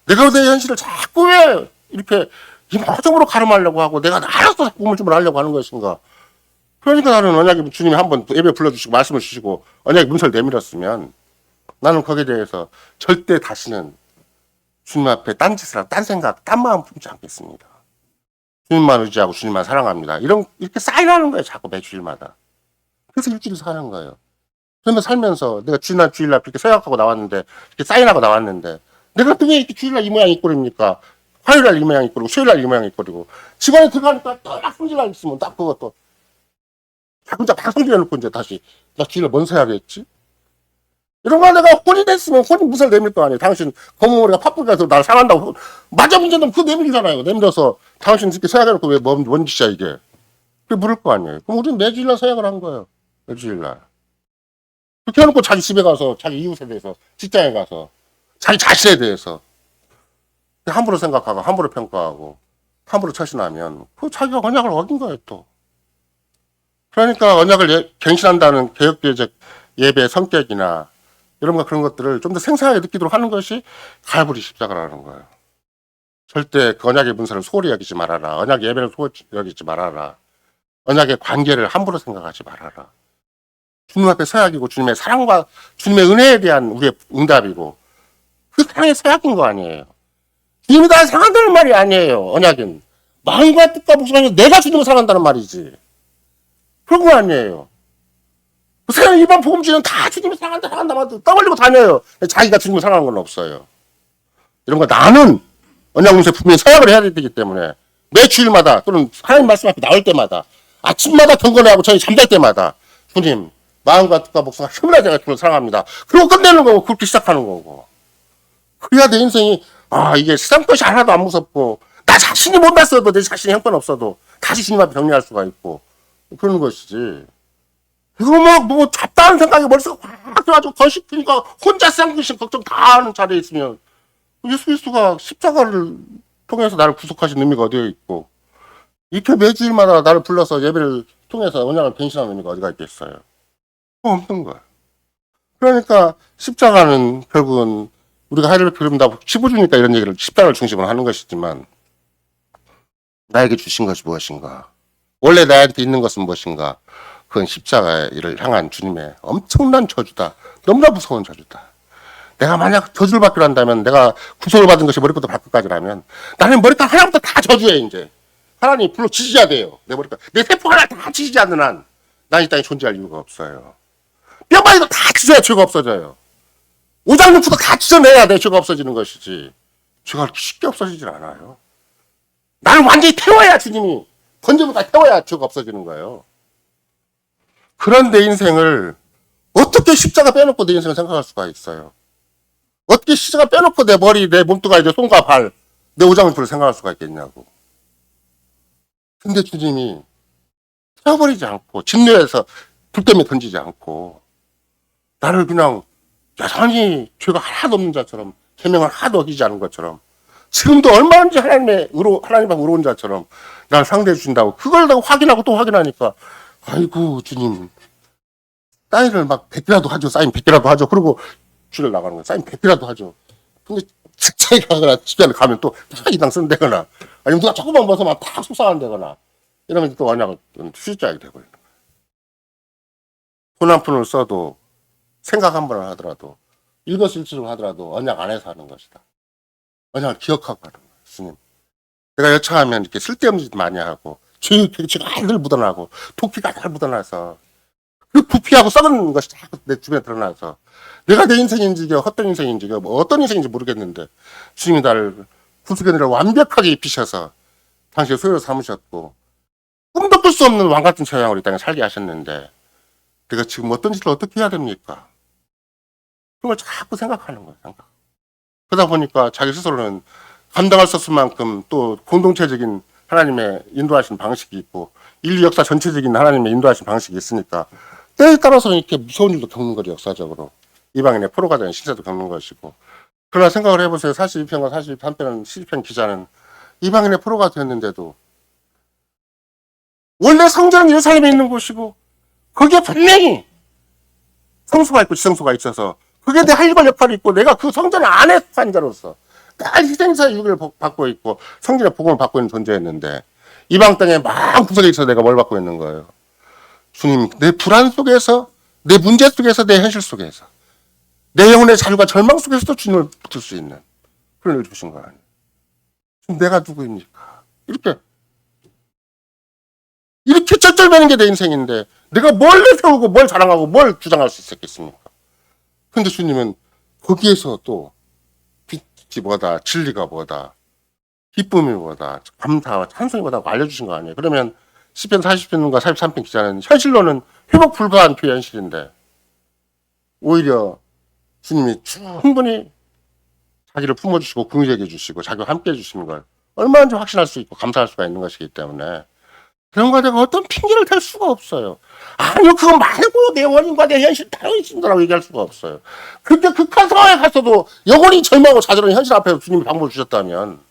내가 내 현실을 자꾸 왜 이렇게 이모적으로 가름하려고 하고, 내가 알아서 자꾸 우물쭈물 하려고 하는 것인가. 그러니까 나는 언약의 주님이 한번 예배 불러주시고 말씀을 주시고 언약의 문서를 내밀었으면 나는 거기에 대해서 절대 다시는 주님 앞에 딴 짓을 하고 딴 생각, 딴 마음 품지 않겠습니다. 주님만 의지하고 주님만 사랑합니다. 이렇게 사인하는 거예요. 자꾸 매주일마다. 그래서 일주일을 사는 거예요. 그러면 살면서 내가 주일날 그렇게 생각하고 나왔는데, 이렇게 사인하고 나왔는데, 내가 또 왜 이렇게 주일날 이 모양 이 꼴입니까? 화요일날 이 모양 입고 수요일날 이 모양 입고 집안에 들어가니까 딱 성질날 있으면 딱 그것도 혼자 막 성질해놓고 이제 다시 나 뒤를 뭔 서야겠지? 이런 거 내가 혼이 됐으면 혼이 무사를 내밀 거 아니에요. 당신 검은머리가 파뿌리가서 날 상한다고 맞아 문제는 그거 내밀잖아요. 내밀어서 당신 이렇게 서약해놓고 왜 뭔 짓이야 이게. 그게 물을 거 아니에요. 그럼 우리는 매주일날 서약을 한 거예요. 매주일날. 그렇게 해놓고 자기 집에 가서 자기 이웃에 대해서 직장에 가서 자기 자신에 대해서 함부로 생각하고 함부로 평가하고 함부로 처신하면 그 자기가 언약을 어긴 거예요 또. 그러니까 언약을 갱신한다는 개혁개혁 예배의 성격이나 이런 거 그런 것들을 좀 더 생생하게 느끼도록 하는 것이 갈보리 십자가라는 거예요. 절대 그 언약의 문서를 소홀히 여기지 말아라. 언약 예배를 소홀히 여기지 말아라. 언약의 관계를 함부로 생각하지 말아라. 주님 앞에 서약이고 주님의 사랑과 주님의 은혜에 대한 우리의 응답이고 그 사랑의 서약인 거 아니에요. 주님이 날 사랑한다는 말이 아니에요. 언약은 마음과 뜻과 목숨을 내가 주님을 사랑한다는 말이지. 그런 거 아니에요. 세상 일반 복음주의는 다 주님을 사랑한다 떠벌리고 다녀요. 자기가 주님을 사랑하는 건 없어요. 이런 거 나는 언약 문서에 분명히 서약을 해야 되기 때문에 매 주일마다 또는 하나님 말씀 앞에 나올 때마다 아침마다 경건을 하고 저희 잠잘 때마다 주님 마음과 뜻과 목숨과 힘을 제가 주님을 사랑합니다. 그리고 끝내는 거고 그렇게 시작하는 거고. 그래야 내 인생이 이게 세상 것이 하나도 안 무섭고 나 자신이 못 났어도 내 자신이 형편없어도 다시 주님 앞에 정리할 수가 있고 그러는 것이지. 이거 뭐 잡다한 생각이 머릿속에 확 들어가지고 더 싶으니까 혼자 쌍둥이 걱정 다 하는 자리에 있으면 예수 그리스도가 십자가를 통해서 나를 구속하신 의미가 어디에 있고 이렇게 매주일마다 나를 불러서 예배를 통해서 언약을 갱신하는 의미가 어디가 있겠어요. 없는 거야. 그러니까 십자가는 결국은 우리가 하이를 그린다 15주니까 이런 얘기를 십자가를 중심으로 하는 것이지만 나에게 주신 것이 무엇인가? 원래 나한테 있는 것은 무엇인가? 그건 십자가를 향한 주님의 엄청난 저주다. 너무나 무서운 저주다. 내가 만약 저주를 받기로 한다면 내가 구속을 받은 것이 머리부터 발끝까지라면 나는 머리카락 하나부터 다 저주해 이제. 하나님이 불러 지지해야 돼요. 내 머리카락. 내 세포 하나 다 지지지 않는 한 난 이 땅에 존재할 이유가 없어요. 뼈마디도 다 찢어야 죄가 없어져요. 오장육부도 다 찢어내야 내 죄가 없어지는 것이지. 죄가 그렇게 쉽게 없어지질 않아요. 나를 완전히 태워야 주님이 번제보다 태워야 죄가 없어지는 거예요. 그런 내 인생을 어떻게 십자가 빼놓고 내 인생을 생각할 수가 있어요. 어떻게 십자가 빼놓고 내 머리, 내 몸뚱아리, 내 손과 발, 내 오장육부를 생각할 수가 있겠냐고. 근데 주님이 태워버리지 않고 진노해서 불 때문에 던지지 않고 나를 그냥 여전히 죄가 하나도 없는 자처럼 계명을 하나도 어기지 않은 것처럼 지금도 얼마든지 하나님 앞에 의로운 자처럼 나를 상대해 주신다고 그걸 내가 확인하고 또 확인하니까 아이고 주님 사인을 막 100개라도 하죠. 사인 100개라도 하죠. 그리고 주를 나가는 거예요. 사인 100개라도 하죠. 근데 직장에 가거나 집에 가면 또 이당 쓴다거나 아니면 누가 조금만 벗어만 팍 속상한다거나 이러면 또 언약을 수직자하게 되고 있는 거예요. 돈 한 푼을 써도 생각 한 번을 하더라도 일거수일투족을 하더라도 언약 안에서 하는 것이다. 언약을 기억하고 하는 거예요. 스님. 내가 여차하면 이렇게 쓸데없는 짓 많이 하고 죄가 늘 묻어나고 도피가 잘 묻어나서 그 부피하고 썩은 것이 자꾸 내 주변에 드러나서 내가 내 인생인지 헛된 인생인지 뭐 어떤 인생인지 모르겠는데 주님이 나를 구속의 은혜를 완벽하게 입히셔서 당시에 소유로 삼으셨고 꿈도 꿀 수 없는 왕같은 처형을 이 땅에 살게 하셨는데 내가 지금 어떤 짓을 어떻게 해야 됩니까? 그런 걸 자꾸 생각하는 거예요. 생각. 그러다 보니까 자기 스스로는 감당할 수 없을 만큼 또 공동체적인 하나님의 인도하신 방식이 있고 인류 역사 전체적인 하나님의 인도하신 방식이 있으니까 때에 따라서 이렇게 무서운 일도 겪는 거죠. 역사적으로. 이방인의 포로가 되는 신세도 겪는 것이고. 그러나 생각을 해보세요. 42편과 43편은 시편 기자는 이방인의 포로가 되었는데도 원래 성전은 예루살렘에 있는 곳이고 거기에 분명히 성소가 있고 지성소가 있어서 그게 내 할 역할이 있고 내가 그 성전 안에 산 자로서 늘 희생사의 유기를 받고 있고 성전의 복음을 받고 있는 존재였는데 이방 땅에 막 구석에 있어서 내가 뭘 받고 있는 거예요. 주님, 내 불안 속에서 내 문제 속에서 내 현실 속에서 내 영혼의 자유가 절망 속에서도 주님을 붙을 수 있는 그런 일을 주신 거 아니에요. 지금 내가 누구입니까? 이렇게 쩔쩔매는 게 내 인생인데 내가 뭘 내세우고 뭘 자랑하고 뭘 주장할 수 있었겠습니까? 근데 주님은 거기에서 또 빛이 뭐다, 진리가 뭐다, 기쁨이보다 감사와 찬송이보다 알려주신 거 아니에요. 그러면 시편 40편과 43편 기자는 현실로는 회복 불가한 교회 현실인데 오히려 주님이 충분히 자기를 품어주시고 긍휼히 해주시고 자기와 함께 해주시는 걸 얼마든지 확신할 수 있고 감사할 수가 있는 것이기 때문에 그런 과제가 어떤 핑계를 댈 수가 없어요. 아니요, 그거 말고 내 원인과 내 현실 다르게 있습니다라고 얘기할 수가 없어요. 그렇게 극한 상황에 갔어도 영원히 절망하고 좌절하는 현실 앞에서 주님이 방법을 주셨다면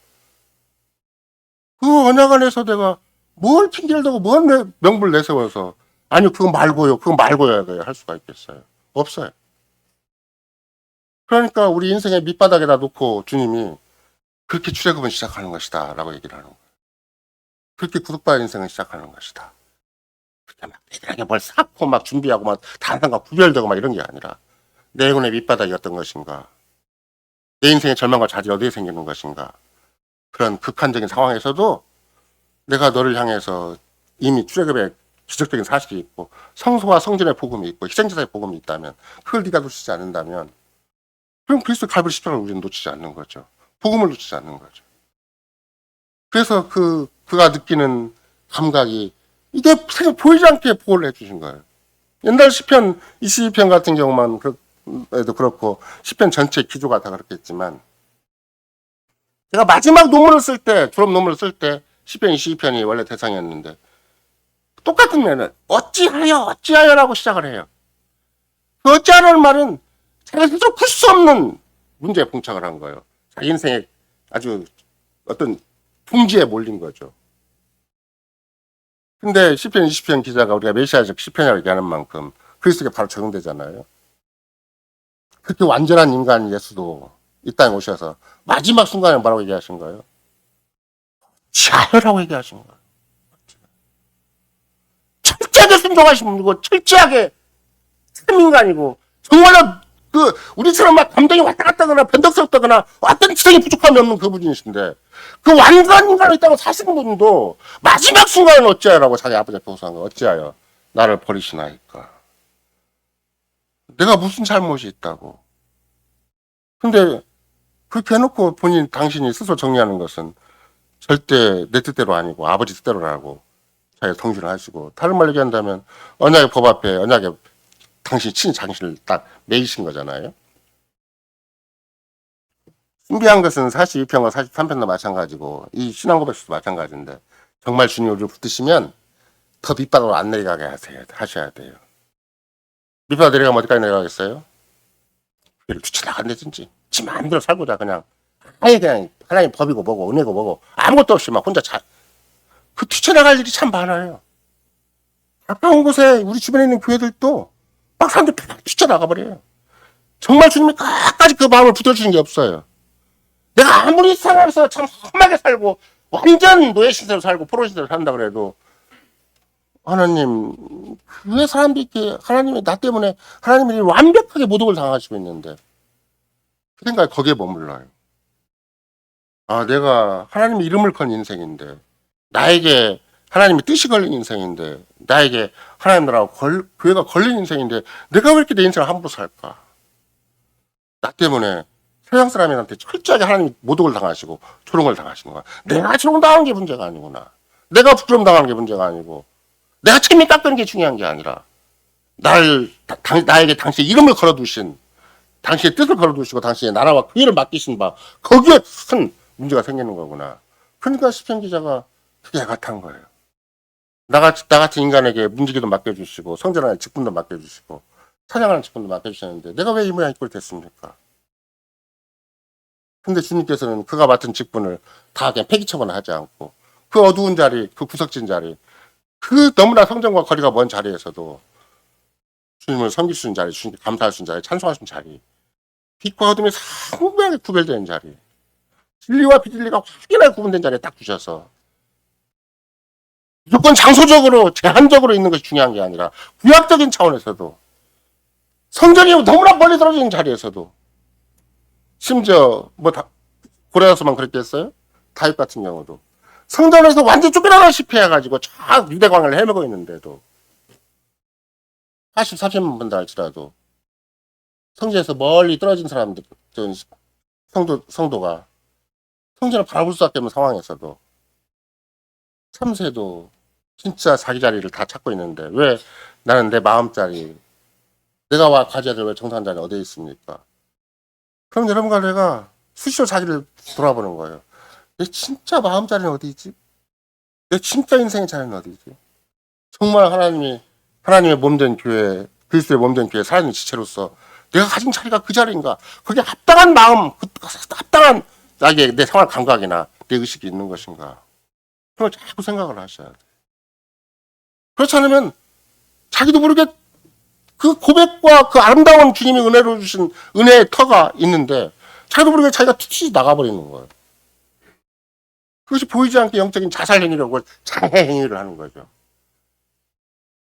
그 언약 안에서 내가 뭘 핑계를 대고 뭔 명분을 내세워서 아니요, 그거 말고요, 그거 말고요 할 수가 있겠어요. 없어요. 그러니까 우리 인생의 밑바닥에다 놓고 주님이 그렇게 출애굽은 시작하는 것이다 라고 얘기를 하는 거예요. 그렇게 구속받은 인생을 시작하는 것이다. 그렇게 막 대단하게 뭘 쌓고 막 준비하고 막 다른 사람과 구별되고 막 이런 게 아니라 내 영혼의 밑바닥이 어떤 것인가, 내 인생의 절망과 좌절이 어디에 생기는 것인가, 그런 극한적인 상황에서도 내가 너를 향해서 이미 출애굽의 기적적인 사실이 있고 성소와 성전의 복음이 있고 희생제사의 복음이 있다면 그걸 네가 놓치지 않는다면 그럼 그리스도 갈보리 십자가를 우리는 놓치지 않는 거죠. 복음을 놓치지 않는 거죠. 그래서 그가 느끼는 감각이 이게 보이지 않게 보호를 해주신 거예요. 옛날 시편 22편 같은 경우만 에도 그렇고 시편 전체 기조가 다 그렇겠지만 제가 마지막 논문을 쓸 때, 졸업 논문을 쓸 때 시편 22편이 원래 대상이었는데 똑같은 면은 어찌하여라고 시작을 해요. 그 어찌하여라는 말은 자기가 스스로 풀 수 없는 문제에 봉착을 한 거예요. 자기 인생에 아주 어떤 풍지에 몰린 거죠. 근데 시편 20편 기자가 우리가 메시아적 시편이라고 얘기하는 만큼 그리스도에 바로 적용되잖아요. 그렇게 완전한 인간 예수도 이 땅에 오셔서 마지막 순간에 뭐라고 얘기하신 거예요? 자유라고 얘기하신 거예요. 철저하게 순종하신 분이고 철저하게 참인간이고 정말로 우리처럼 막 감정이 왔다 갔다 하거나 변덕스럽다거나 어떤 지성이 부족함이 없는 그분이신데 그 완전한 인간을 있다고 사시는 분도 마지막 순간은 어찌하여라고 자기 아버지 앞에 호소한 거 어찌하여 나를 버리시나이까. 내가 무슨 잘못이 있다고. 근데 그렇게 해놓고 당신이 스스로 정리하는 것은 절대 내 뜻대로 아니고 아버지 뜻대로라고 자기가 성실을 하시고 다른 말로 얘기한다면 언약의 법 앞에 언약의 당신이 친히 당신을 딱 매이신 거잖아요. 신비한 것은 42편과 43편도 마찬가지고 이 신앙고백서도 마찬가지인데 정말 주님 우리를 붙드시면 더 밑바닥으로 안 내려가게 하셔야 돼요. 밑바닥 내려가면 어디까지 내려가겠어요? 그를 뒤쳐나간다든지 지 마음대로 살고자 그냥 아예 그냥 하나님 법이고 뭐고 은혜고 뭐고 아무것도 없이 막 혼자 그 뒤쳐나갈 일이 참 많아요. 가까운 곳에 우리 주변에 있는 교회들도 막 사람들이 팍 뛰쳐나가버려요. 정말 주님이 끝까지 그 마음을 붙여주신 게 없어요. 내가 아무리 살아서 참 험하게 살고 완전 노예 신세로 살고 포로 신세로 산다 그래도 하나님 왜 사람들이 이렇게 하나님이 나 때문에 하나님이 완벽하게 모독을 당하시고 있는데 그 생각이 거기에 머물러요. 아 내가 하나님의 이름을 건 인생인데 나에게 하나님의 뜻이 걸린 인생인데 나에게 하나님 나라고 교회가 걸린 인생인데 내가 왜 이렇게 내 인생을 함부로 살까? 나 때문에 서양 사람들한테 철저하게 하나님이 모독을 당하시고 조롱을 당하시는 거야. 내가 조롱당한 게 문제가 아니구나. 내가 부끄럼 당하는 게 문제가 아니고 내가 책임 깎는 게 중요한 게 아니라 나에게 당신의 이름을 걸어두신 당신의 뜻을 걸어두시고 당신의 나라와 교회를 맡기신 바 거기에 큰 문제가 생기는 거구나. 그러니까 시편 기자가 그게 애같한 거예요. 나 같은 인간에게 문지기도 맡겨주시고 성전하는 직분도 맡겨주시고 찬양하는 직분도 맡겨주셨는데 내가 왜 이 모양 이 꼴 됐습니까? 근데 주님께서는 그가 맡은 직분을 다 그냥 폐기처분을 하지 않고 그 어두운 자리, 그 구석진 자리, 그 너무나 성전과 거리가 먼 자리에서도 주님을 섬길 수 있는 자리, 주님께 감사할 수 있는 자리, 찬송할 수 있는 자리, 빛과 어둠이 상명하게 구별되는 자리, 진리와 비진리가 확연하게 구분된 자리에 딱 두셔서 무조건 장소적으로 제한적으로 있는 것이 중요한 게 아니라 구약적인 차원에서도 성전이 너무나 멀리 떨어진 자리에서도 심지어 고레아서만 그랬겠어요? 다윗 같은 경우도 성전에서 완전 쫓겨나다시피 해가지고 쫙 유대광을 헤매고 있는데도 40만 본다 할지라도 성전에서 멀리 떨어진 사람들 성도가 성전을 바라볼 수밖에 없는 상황에서도 참새도 진짜 자기 자리를 다 찾고 있는데 왜 나는 내 마음자리 내가 와 가져야 될 왜 정상 자리 어디에 있습니까? 그럼 여러분과 내가 수시로 자기를 돌아보는 거예요. 내 진짜 마음자리는 어디 있지? 내 진짜 인생의 자리는 어디 있지? 정말 하나님의 몸된 교회, 그리스도의 몸된 교회 살아있는 지체로서 내가 가진 자리가 그 자리인가? 거기에 합당한 마음, 합당한 내 생활 감각이나 내 의식이 있는 것인가? 그걸 자꾸 생각을 하셔야 돼. 그렇지 않으면 자기도 모르게 그 고백과 그 아름다운 주님이 은혜로 주신 은혜의 터가 있는데 자기도 모르게 자기가 툭 나가버리는 거예요. 그것이 보이지 않게 영적인 자살 행위라고 자해 행위를 하는 거죠.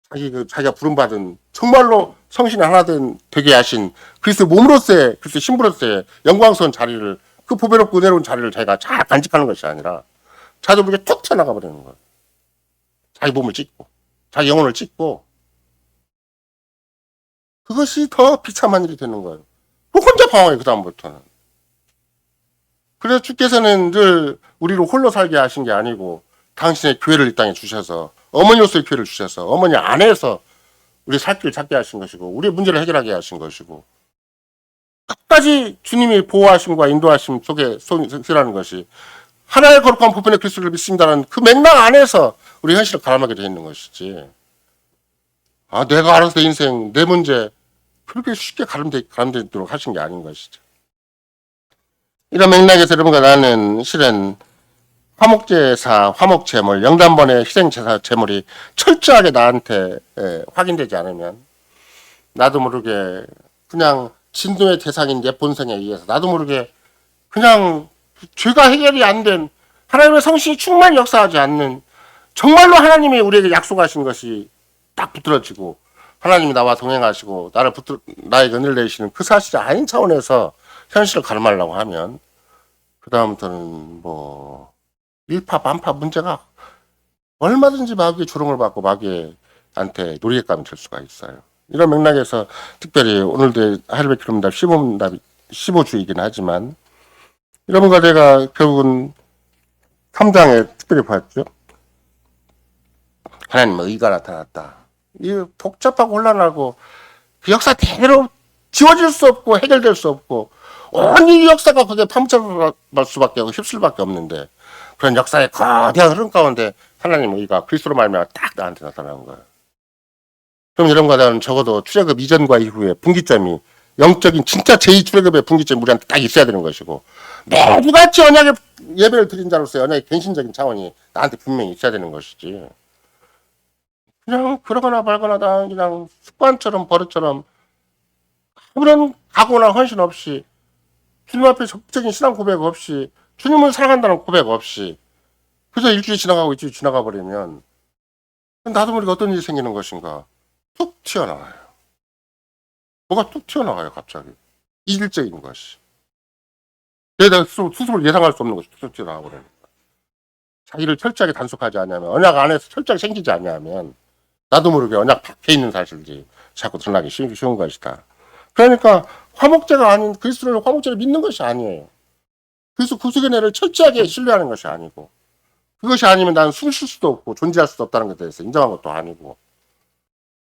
자기가 부름받은 정말로 성신이 하나 되게 하신 그리스도 몸으로서의 그리스도 신부로서의 영광스러운 자리를 그 보배롭고 은혜로운 자리를 자기가 잘 간직하는 것이 아니라 자기도 모르게 툭 튀어나가 버리는 거예요. 자기 몸을 찢고 자기 영혼을 찢고 그것이 더 비참한 일이 되는 거예요. 혼자 방황해 그 다음부터는. 그래서 주께서는 늘 우리를 홀로 살게 하신 게 아니고 당신의 교회를 이 땅에 주셔서 어머니로서의 교회를 주셔서 어머니 안에서 우리 살 길을 찾게 하신 것이고 우리의 문제를 해결하게 하신 것이고 끝까지 주님이 보호하심과 인도하심 속에 서라는 것이 하나의 거룩한 보편의 그리스도를 믿습니다라는 그 맥락 안에서 우리 현실을 가람하게 되어 있는 것이지. 내가 알아서 내 인생, 내 문제 그렇게 쉽게 가름되도록 하신 게 아닌 것이죠. 이런 맥락에서 여러분과 나는 실은 화목제사, 화목제물, 영단번의 희생제사 제물이 철저하게 나한테 확인되지 않으면 나도 모르게 그냥 진노의 대상인 내 본성에 의해서 나도 모르게 그냥 죄가 해결이 안 된 하나님의 성신이 충만히 역사하지 않는 정말로 하나님이 우리에게 약속하신 것이 딱 붙들어지고 하나님이 나와 동행하시고 나에게 은혜를 내리시는 그 사실이 아닌 차원에서 현실을 가름하려고 하면 그 다음부터는 일파만파 문제가 얼마든지 마귀의 조롱을 받고 마귀한테 놀이감이 될 수가 있어요. 이런 맥락에서 특별히 오늘도 하루의 기름답 15주이긴 하지만 여러분과 제가 결국은 3장에 특별히 봤죠. 하나님의 의가 나타났다. 이 복잡하고 혼란하고 그 역사 대로 지워질 수 없고 해결될 수 없고 온 이 역사가 거기에 파묻혀갈 수밖에 없고 휩쓸 수밖에 없는데 그런 역사의 거대한 흐름 가운데 하나님의 의가 그리스도로 말미암아 딱 나한테 나타나는 거예요. 그럼 여러분과 나는 적어도 출애굽 이전과 이후에 분기점이 영적인 진짜 제2출애굽의 분기점이 우리한테 딱 있어야 되는 것이고 매주같이 언약의 예배를 드린 자로서 언약의 갱신적인 차원이 나한테 분명히 있어야 되는 것이지. 그냥 그러거나 말거나 다 그냥 습관처럼 버릇처럼 아무런 각오나 헌신 없이 주님 앞에 적극적인 신앙 고백 없이 주님을 사랑한다는 고백 없이 그저 일주일이 지나가 버리면 나도 모르게 어떤 일이 생기는 것인가 툭 튀어나와요. 뭐가 툭 튀어나와요 갑자기. 이질적인 것이. 내가 스스로 예상할 수 없는 것이 툭 튀어나와 버리는 거야. 자기를 철저하게 단속하지 않으면 언약 안에서 철저하게 생기지 않으면 나도 모르게 언약 밖에 있는 사실들이 자꾸 드러나기 쉬운 것이다. 그러니까 화목제가 아닌 그리스도를 화목제를 믿는 것이 아니에요. 그래서 구속의 은혜를 철저하게 신뢰하는 것이 아니고 그것이 아니면 나는 숨 쉴 수도 없고 존재할 수도 없다는 것에 대해서 인정한 것도 아니고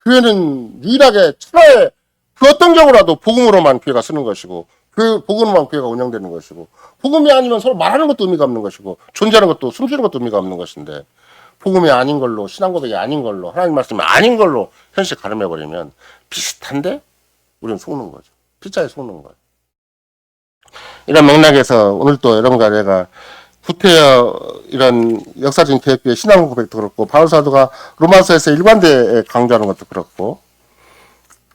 교회는 유일하게 차라리 그 어떤 경우라도 복음으로만 교회가 쓰는 것이고 그 복음으로만 교회가 운영되는 것이고 복음이 아니면 서로 말하는 것도 의미가 없는 것이고 존재하는 것도 숨 쉬는 것도 의미가 없는 것인데 복음이 아닌 걸로 신앙 고백이 아닌 걸로 하나님 말씀이 아닌 걸로 현실 가름해버리면 비슷한데 우리는 속는 거죠. 피자에 속는 거예요. 이런 맥락에서 오늘 또 여러분과 내가 구태여 이런 역사적인 개혁교회 신앙 고백도 그렇고 바울 사도가 로마서에서 일관되게 강조하는 것도 그렇고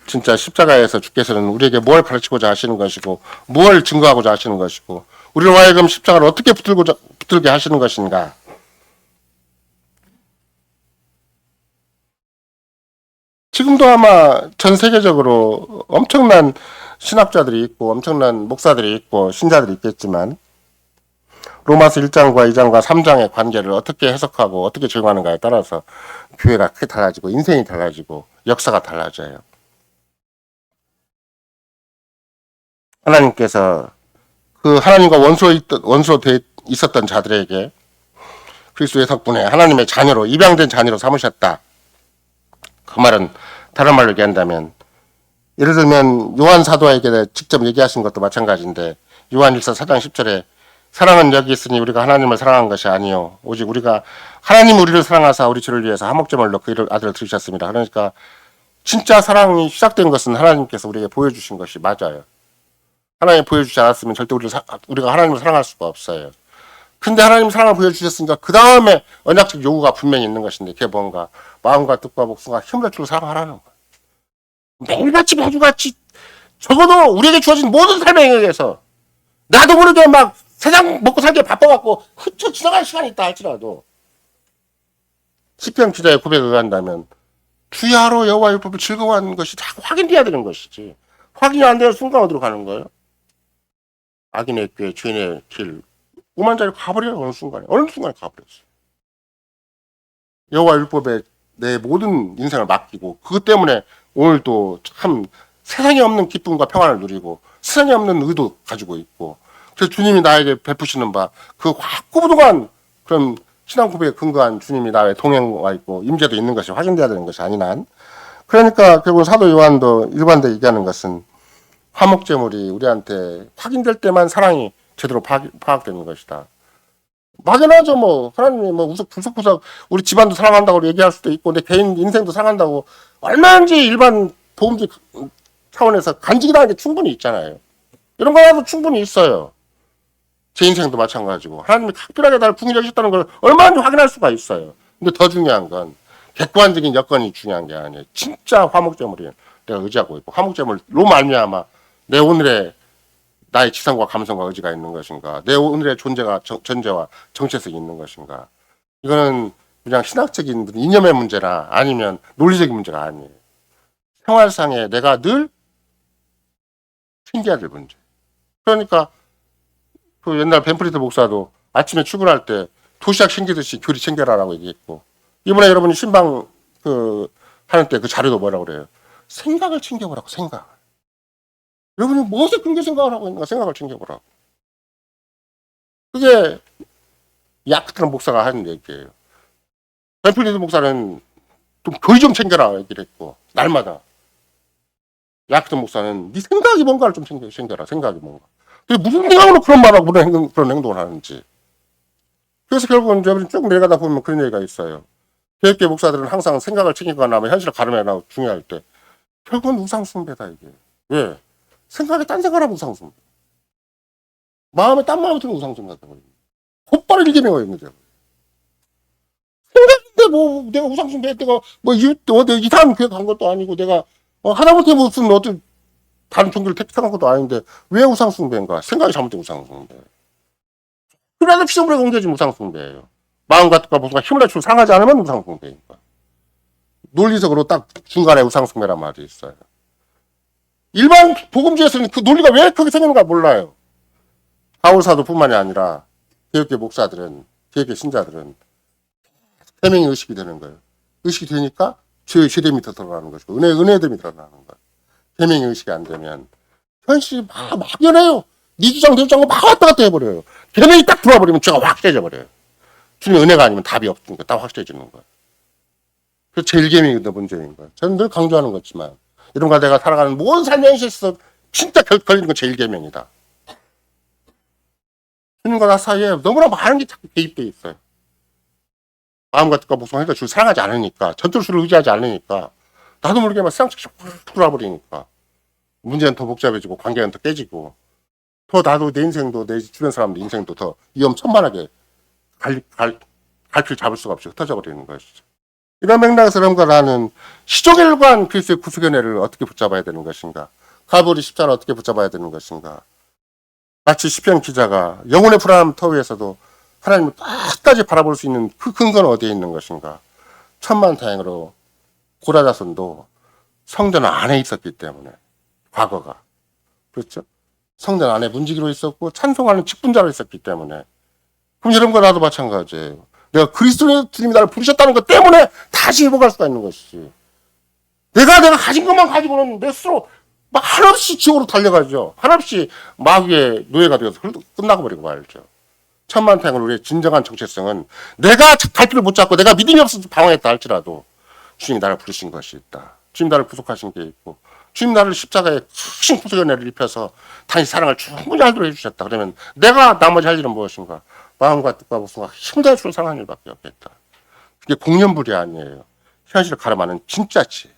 진짜 십자가에서 주께서는 우리에게 뭘 가르치고자 하시는 것이고 뭘 증거하고자 하시는 것이고 우리로 하여금 십자가를 어떻게 붙들게 하시는 것인가. 지금도 아마 전 세계적으로 엄청난 신학자들이 있고 엄청난 목사들이 있고 신자들이 있겠지만 로마서 1장과 2장과 3장의 관계를 어떻게 해석하고 어떻게 적용하는가에 따라서 교회가 크게 달라지고 인생이 달라지고 역사가 달라져요. 하나님께서 그 하나님과 원수로 있었던 자들에게 그리스도의 덕분에 하나님의 자녀로 입양된 자녀로 삼으셨다. 그 말은 다른 말로 얘기한다면 예를 들면 요한 사도에게 직접 얘기하신 것도 마찬가지인데 요한일서 4장 10절에 사랑은 여기 있으니 우리가 하나님을 사랑한 것이 아니요 오직 우리가 하나님 우리를 사랑하사 우리 죄를 위해서 한목제물로 그 아들을 들으셨습니다. 그러니까 진짜 사랑이 시작된 것은 하나님께서 우리에게 보여주신 것이 맞아요. 하나님 보여주지 않았으면 절대 우리가 하나님을 사랑할 수가 없어요. 근데 하나님 사랑을 보여주셨으니까 그 다음에 언약적 요구가 분명히 있는 것인데 그게 뭔가 마음과 뜻과 목숨과 힘을 주고 사랑하라는 거예요. 매일같이 매주같이 적어도 우리에게 주어진 모든 삶의 영역에서 나도 모르게 막 세상 먹고 살기에 바빠갖고 흩어 지나갈 시간이 있다 할지라도 시편 기자의 고백에 의한다면 주야로 여호와 율법을 즐거워하는 것이 자꾸 확인돼야 되는 것이지 확인이 안 되는 순간 어디로 가는 거예요? 악인의 꾀 죄인의 길 오만자리 가버려요. 어느 순간에 가버렸어요. 여호와 율법에 내 모든 인생을 맡기고 그것 때문에 오늘도 참 세상에 없는 기쁨과 평안을 누리고 세상에 없는 의도 가지고 있고 그래서 주님이 나에게 베푸시는 바 그 확고부동한 그런 신앙 고백에 근거한 주님이 나의 동행과 있고 임재도 있는 것이 확인돼야 되는 것이 아닌 한 그러니까 결국 사도 요한도 일관되게 얘기하는 것은 화목제물이 우리한테 확인될 때만 사랑이 제대로 파악되는 것이다. 막연하죠. 뭐 하나님이 뭐 구석구석 우리 집안도 사랑한다고 얘기할 수도 있고 내 개인 인생도 사랑한다고 얼마든지 일반 복음주의 차원에서 간직이라는 게 충분히 있잖아요. 이런 거라도 충분히 있어요. 제 인생도 마찬가지고 하나님이 각별하게 나를 궁히 여기셨다는 걸 얼마든지 확인할 수가 있어요. 근데 더 중요한 건 객관적인 여건이 중요한 게 아니에요. 진짜 화목제물이 내가 의지하고 있고 화목제물로 말미암아 내 오늘의 나의 지성과 감성과 의지가 있는 것인가 내 오늘의 존재와 정체성이 있는 것인가 이거는 그냥 신학적인 이념의 문제나 아니면 논리적인 문제가 아니에요. 생활상에 내가 늘 챙겨야 될 문제. 그러니까 그 옛날 벤프리트 목사도 아침에 출근할 때 도시락 챙기듯이 교리 챙겨라라고 얘기했고 이번에 여러분이 신방 하는 때 그 자료도 뭐라고 그래요? 생각을 챙겨보라고 생각. 여러분이 무엇에 근거 생각을 하고 있는가 생각을 챙겨보라고. 그게 야크트란 목사가 하는 얘기예요. 벤프리트 목사는 좀 교리 좀 챙겨라 얘기를 했고 날마다 야크트 목사는 네 생각이 뭔가를 좀 챙겨라 생각이 뭔가. 무슨 생각으로 그런 말하고 그런 행동을 하는지. 그래서 결국은 여러분이 쭉 내려가다 보면 그런 얘기가 있어요. 교육계 목사들은 항상 생각을 챙기거나 현실을 가름해나 중요할 때 결국은 우상숭배다 이게. 왜? 생각에 딴 생각하면 우상숭배. 마음에 딴 마음이 들면 우상숭배가 되거든요. 곧바로 일개명화 있는데. 생각인데 뭐 내가 우상숭배 했다가 뭐 이상한 교회 간 것도 아니고 내가 하다못해 무슨 어떤 다른 종교를 택한 것도 아닌데 왜 우상숭배인가? 생각이 잘못된 우상숭배. 그래도 피조물의 공개지 우상숭배예요. 마음과 뜻과 목숨과 힘을 다치고 상하지 않으면 우상숭배니까. 논리적으로 딱 중간에 우상숭배란 말이 있어요. 일반 복음주의에서는 그 논리가 왜 그렇게 생기는가 몰라요. 바울사도뿐만이 아니라 개혁계 목사들은 개혁계 신자들은 해명이 의식이 되는 거예요. 의식이 되니까 죄의 죄됨이 더 드러나는 것이고 은혜됨이 드러나는 거예요. 해명이 의식이 안 되면 현실이 막연해요. 네 주장 내 주장과 막 왔다 갔다 해버려요. 해명이 딱 들어와 버리면 죄가 확실해져 버려요. 주님의 은혜가 아니면 답이 없으니까 딱 확실해지는 거예요. 그래서 제일 개명이 더 문제인 거예요. 저는 늘 강조하는 거지만 이런가 내가 살아가는 모든 삶의 현실에서 진짜 걸리는 건 제일 개명이다. 주님과 나 사이에 너무나 많은 게 자꾸 개입돼 있어요. 마음과 뜻과 목숨과 힘과 주를 사랑하지 않으니까 전투수를 의지하지 않으니까 나도 모르게 막 세상책이 훅 돌아버리니까 문제는 더 복잡해지고 관계는 더 깨지고 더 나도 내 인생도 내 주변 사람들 인생도 더 위험천만하게 갈길 잡을 수가 없이 흩어져 버리는 것이죠. 이런 맥락에서 여러분과 나는 시종일관 그리스도의 구속의 은혜를 어떻게 붙잡아야 되는 것인가? 갈보리 십자를 어떻게 붙잡아야 되는 것인가? 마치 시편 기자가 영혼의 불안함 터위에서도 하나님을 끝까지 바라볼 수 있는 그 근거는 어디에 있는 것인가? 천만다행으로 고라자손도 성전 안에 있었기 때문에 과거가 그렇죠? 성전 안에 문지기로 있었고 찬송하는 직분자로 있었기 때문에 그럼 여러분과 나도 마찬가지예요. 내가 그리스도의 주님이 나를 부르셨다는 것 때문에 다시 회복할 수가 있는 것이지. 내가 가진 것만 가지고는 내 스스로 막 한없이 지옥으로 달려가죠. 한없이 마귀의 노예가 되어서 끝나고 버리고 말죠. 천만타행은 우리의 진정한 정체성은 내가 갈 길을 못 잡고 내가 믿음이 없어서 방황했다 할지라도 주님이 나를 부르신 것이 있다. 주님 나를 구속하신 게 있고 주님 나를 십자가에 큰 구속의 은혜를 입혀서 다시 사랑을 충분히 알도록 해주셨다. 그러면 내가 나머지 할 일은 무엇인가? 마음과 뜻과 목숨과 힘다할수록 사랑하는 일밖에 없겠다. 그게 공연불이 아니에요. 현실을 가름하는 진짜지.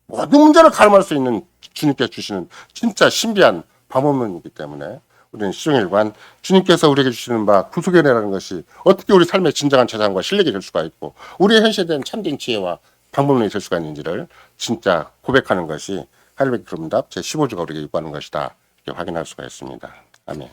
모든 문제를 가름할 수 있는 주님께서 주시는 진짜 신비한 방법론이기 때문에 우리는 시종일관 주님께서 우리에게 주시는 바 구속의 은혜라는 것이 어떻게 우리 삶의 진정한 재산과 실력이 될 수가 있고 우리의 현실에 대한 참된 지혜와 방법론이 될 수가 있는지를 진짜 고백하는 것이 할례 기름답 제15조가 우리에게 요구하는 것이다. 이렇게 확인할 수가 있습니다. 아멘.